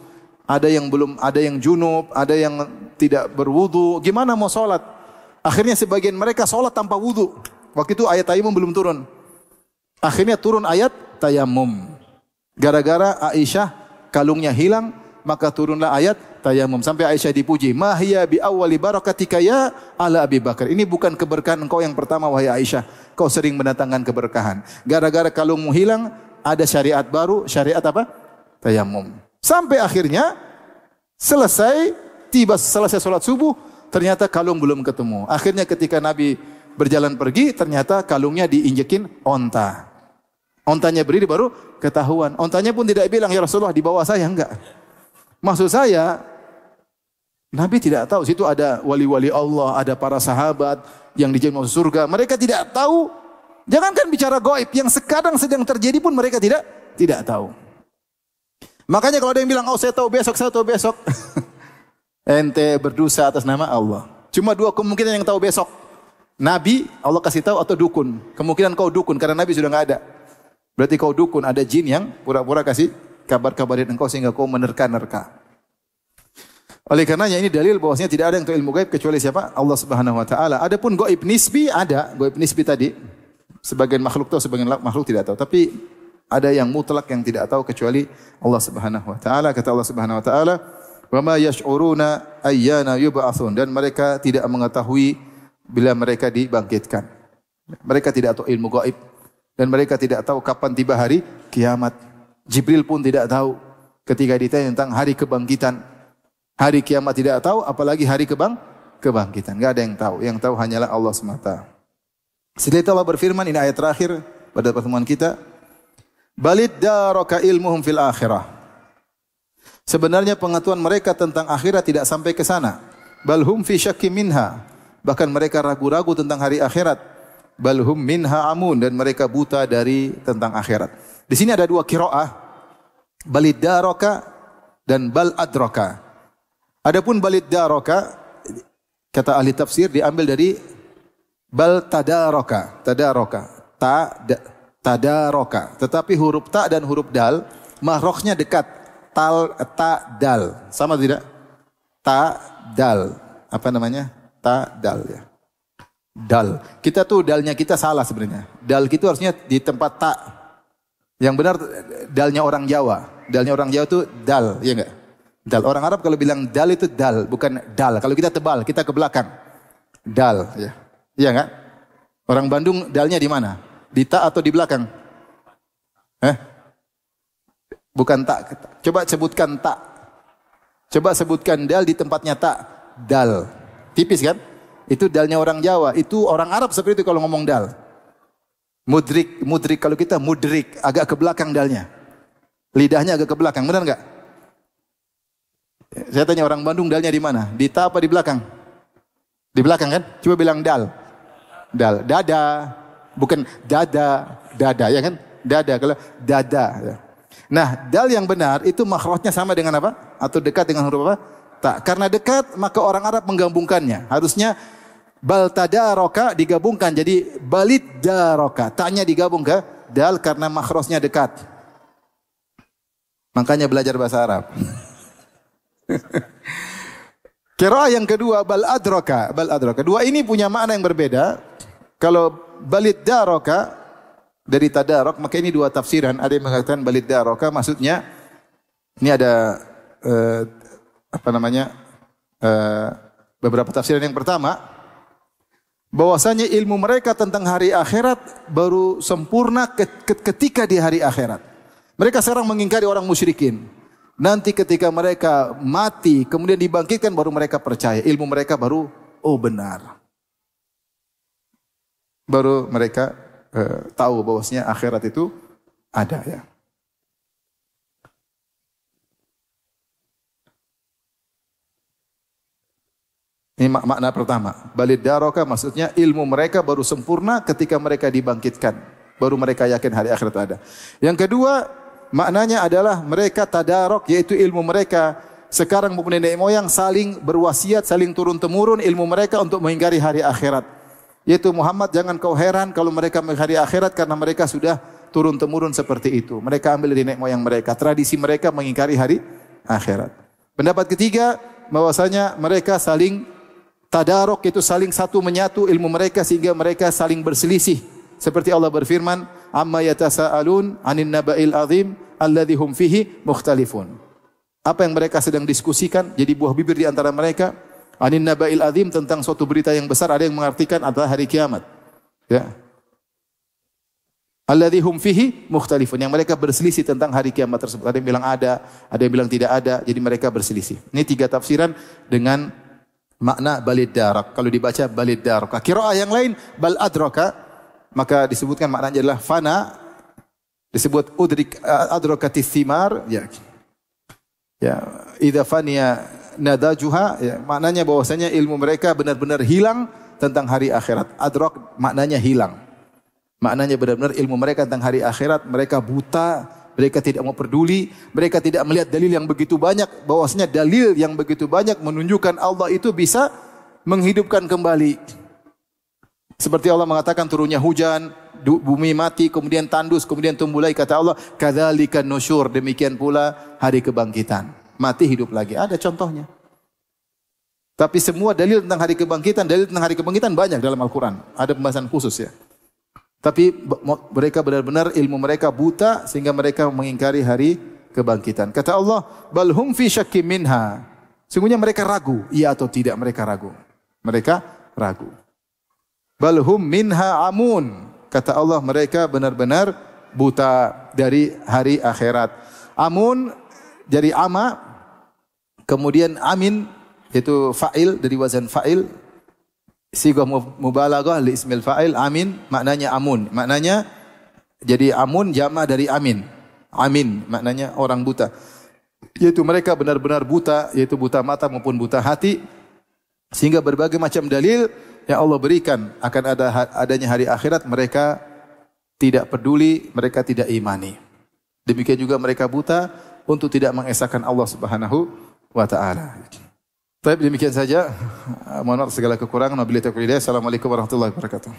ada yang belum, ada yang junub, ada yang tidak berwudu. Gimana mau sholat? Akhirnya sebagian mereka sholat tanpa wudu. Waktu itu ayat tayamum belum turun. Akhirnya turun ayat tayamum. Gara-gara Aisyah kalungnya hilang, maka turunlah ayat tayamum. Sampai Aisyah dipuji. Ma hiya bi awwali barakatika ya ala Abi Bakar. Ini bukan keberkahan engkau yang pertama wahai Aisyah. Kau sering mendatangkan keberkahan. Gara-gara kalungmu hilang, ada syariat baru. Syariat apa? Tayamum. Sampai akhirnya selesai sholat subuh, ternyata kalung belum ketemu. Akhirnya ketika Nabi berjalan pergi, ternyata kalungnya diinjekin onta. Ontanya berdiri baru ketahuan. Ontanya pun tidak bilang, ya Rasulullah di bawah saya, enggak. Maksud saya, Nabi tidak tahu situ ada wali-wali Allah, ada para sahabat yang dijamin masuk surga. Mereka tidak tahu. Jangankan bicara gaib, yang sekarang sedang terjadi pun mereka tidak tahu. Makanya kalau ada yang bilang, oh saya tahu besok, saya tahu besok. Ente berdosa atas nama Allah. Cuma dua kemungkinan yang tahu besok. Nabi, Allah kasih tahu, atau dukun. Kemungkinan kau dukun, karena Nabi sudah enggak ada. Berarti kau dukun, ada jin yang pura-pura kasih kabar-kabarin engkau sehingga kau menerka-nerka. Oleh karenanya ini dalil bahwasanya tidak ada yang tahu ilmu gaib kecuali siapa? Allah Subhanahu wa taala. Adapun gaib nisbi ada, gaib nisbi tadi sebagian makhluk tahu, sebagian makhluk tidak tahu. Tapi ada yang mutlak yang tidak tahu kecuali Allah Subhanahu wa taala. Kata Allah Subhanahu wa taala, "Wa ma yash'uruna ayyana yub'atsun." Dan mereka tidak mengetahui bila mereka dibangkitkan. Mereka tidak tahu ilmu gaib dan mereka tidak tahu kapan tiba hari kiamat. Jibril pun tidak tahu ketika ditanya tentang hari kebangkitan. Hari kiamat tidak tahu, apalagi hari kebangkitan. Enggak ada yang tahu. Yang tahu hanyalah Allah semata. Setelah itu Allah berfirman, ini ayat terakhir pada pertemuan kita. Balid daraka ilmuhum fil akhirah. Sebenarnya pengetahuan mereka tentang akhirat tidak sampai ke sana. Balhum fi syakki minha. Bahkan mereka ragu-ragu tentang hari akhirat. Balhum minha amun. Dan mereka buta dari tentang akhirat. Di sini ada dua qiraah. Balid daraka dan bal adraka. Adapun balid daraka, kata ahli tafsir diambil dari bal tadaraka. Tadaraka. Tetapi huruf ta dan huruf dal, mahroknya dekat. Ta, dal. Sama tidak? Ta, dal. Apa namanya? Ta, dal ya. Dal. Kita tuh dalnya kita salah sebenarnya. Dal itu harusnya di tempat ta. Yang benar dalnya orang Jawa. Dalnya orang Jawa itu dal, ya enggak? Dal. Orang Arab kalau bilang dal itu dal, bukan dal. Kalau kita tebal, kita ke belakang. Dal, ya. Iya enggak? Orang Bandung dalnya di mana? Di ta atau di belakang? Bukan tak. Coba sebutkan tak. Coba sebutkan dal di tempatnya tak. Dal. Tipis kan? Itu dalnya orang Jawa. Itu orang Arab seperti itu kalau ngomong dal. Mudrik kalau kita mudrik, agak ke belakang dalnya. Lidahnya agak ke belakang, benar enggak? Saya tanya orang Bandung dalnya di mana? Di ta apa di belakang? Di belakang kan? Coba bilang dal. Dal. Dada. Bukan dada. Dada ya kan? Dada. Kalau dada. Ya. Nah, dal yang benar itu makhrajnya sama dengan apa? Atau dekat dengan huruf apa? Tak. Karena dekat maka orang Arab menggabungkannya. Harusnya bal tadaraka digabungkan jadi balid daraka. Taknya digabung ke dal karena makhrajnya dekat. Makanya belajar bahasa Arab. Qiraah yang kedua bal adraka. Dua ini punya makna yang berbeda. Kalau balid daraka dari tadarok, maka ini dua tafsiran. Ada yang mengatakan balid daraka maksudnya ini ada beberapa tafsiran. Yang pertama, bahwasanya ilmu mereka tentang hari akhirat baru sempurna ketika di hari akhirat. Mereka sekarang mengingkari orang musyrikin. Nanti ketika mereka mati, kemudian dibangkitkan, baru mereka percaya. Ilmu mereka baru, oh benar. Baru mereka tahu bahwasanya akhirat itu ada ya. Ini makna pertama. Balid daraka maksudnya ilmu mereka baru sempurna ketika mereka dibangkitkan. Baru mereka yakin hari akhirat ada. Yang kedua, maknanya adalah mereka tadarok, yaitu ilmu mereka sekarang maupun nenek moyang saling berwasiat, saling turun-temurun ilmu mereka untuk mengingkari hari akhirat. Yaitu Muhammad, jangan kau heran kalau mereka mengingkari akhirat karena mereka sudah turun-temurun seperti itu. Mereka ambil dari nenek moyang mereka, tradisi mereka mengingkari hari akhirat. Pendapat ketiga, bahwasanya mereka saling tadarok, yaitu saling satu menyatu ilmu mereka sehingga mereka saling berselisih. Seperti Allah berfirman, amma yatasaalun 'anin naba'il 'azim alladzi hum fihi mukhtalifun. Apa yang mereka sedang diskusikan jadi buah bibir di antara mereka. 'Anin naba'il 'azim tentang suatu berita yang besar, ada yang mengartikan adalah hari kiamat. Ya. Alladzi hum fihi mukhtalifun, yang mereka berselisih tentang hari kiamat tersebut. Ada yang bilang ada yang bilang tidak ada, jadi mereka berselisih. Ini tiga tafsiran dengan makna balid darak. Kalau dibaca balid darak. Qiraah yang lain bal adraka, maka disebutkan maknanya adalah fana, disebut adrakatis thimar, ya. Ya, idza faniya nadajuha, ya, maknanya bahwasanya ilmu mereka benar-benar hilang tentang hari akhirat. Adrak maknanya hilang. Maknanya benar-benar ilmu mereka tentang hari akhirat, mereka buta, mereka tidak mau peduli, mereka tidak melihat dalil yang begitu banyak, bahwasanya dalil yang begitu banyak menunjukkan Allah itu bisa menghidupkan kembali. Seperti Allah mengatakan turunnya hujan, bumi mati, kemudian tandus, kemudian tumbuh lagi. Kata Allah, kadzalikan nusyur, demikian pula hari kebangkitan. Mati hidup lagi. Ada contohnya. Tapi semua dalil tentang hari kebangkitan banyak dalam Al-Quran. Ada pembahasan khusus ya. Tapi mereka benar-benar ilmu mereka buta sehingga mereka mengingkari hari kebangkitan. Kata Allah, bal hum fi syakkim minha. Sungguhnya mereka ragu, iya atau tidak mereka ragu. Mereka ragu. Bal hum minha amun. Kata Allah, mereka benar-benar buta dari hari akhirat. Amun dari ama, kemudian amin itu fa'il dari wazan fa'il. Sighah mubalaghah li ismil fa'il. Amin maknanya amun. Maknanya jadi amun jama' dari amin. Amin maknanya orang buta. Yaitu mereka benar-benar buta, yaitu buta mata maupun buta hati, sehingga berbagai macam dalil yang Allah berikan akan adanya hari akhirat mereka tidak peduli, mereka tidak imani. Demikian juga mereka buta untuk tidak mengesahkan Allah Subhanahu wa taala. Baik, demikian saja. Mohon maaf segala kekurangan. Wabillahi taufiq. Assalamualaikum warahmatullahi wabarakatuh.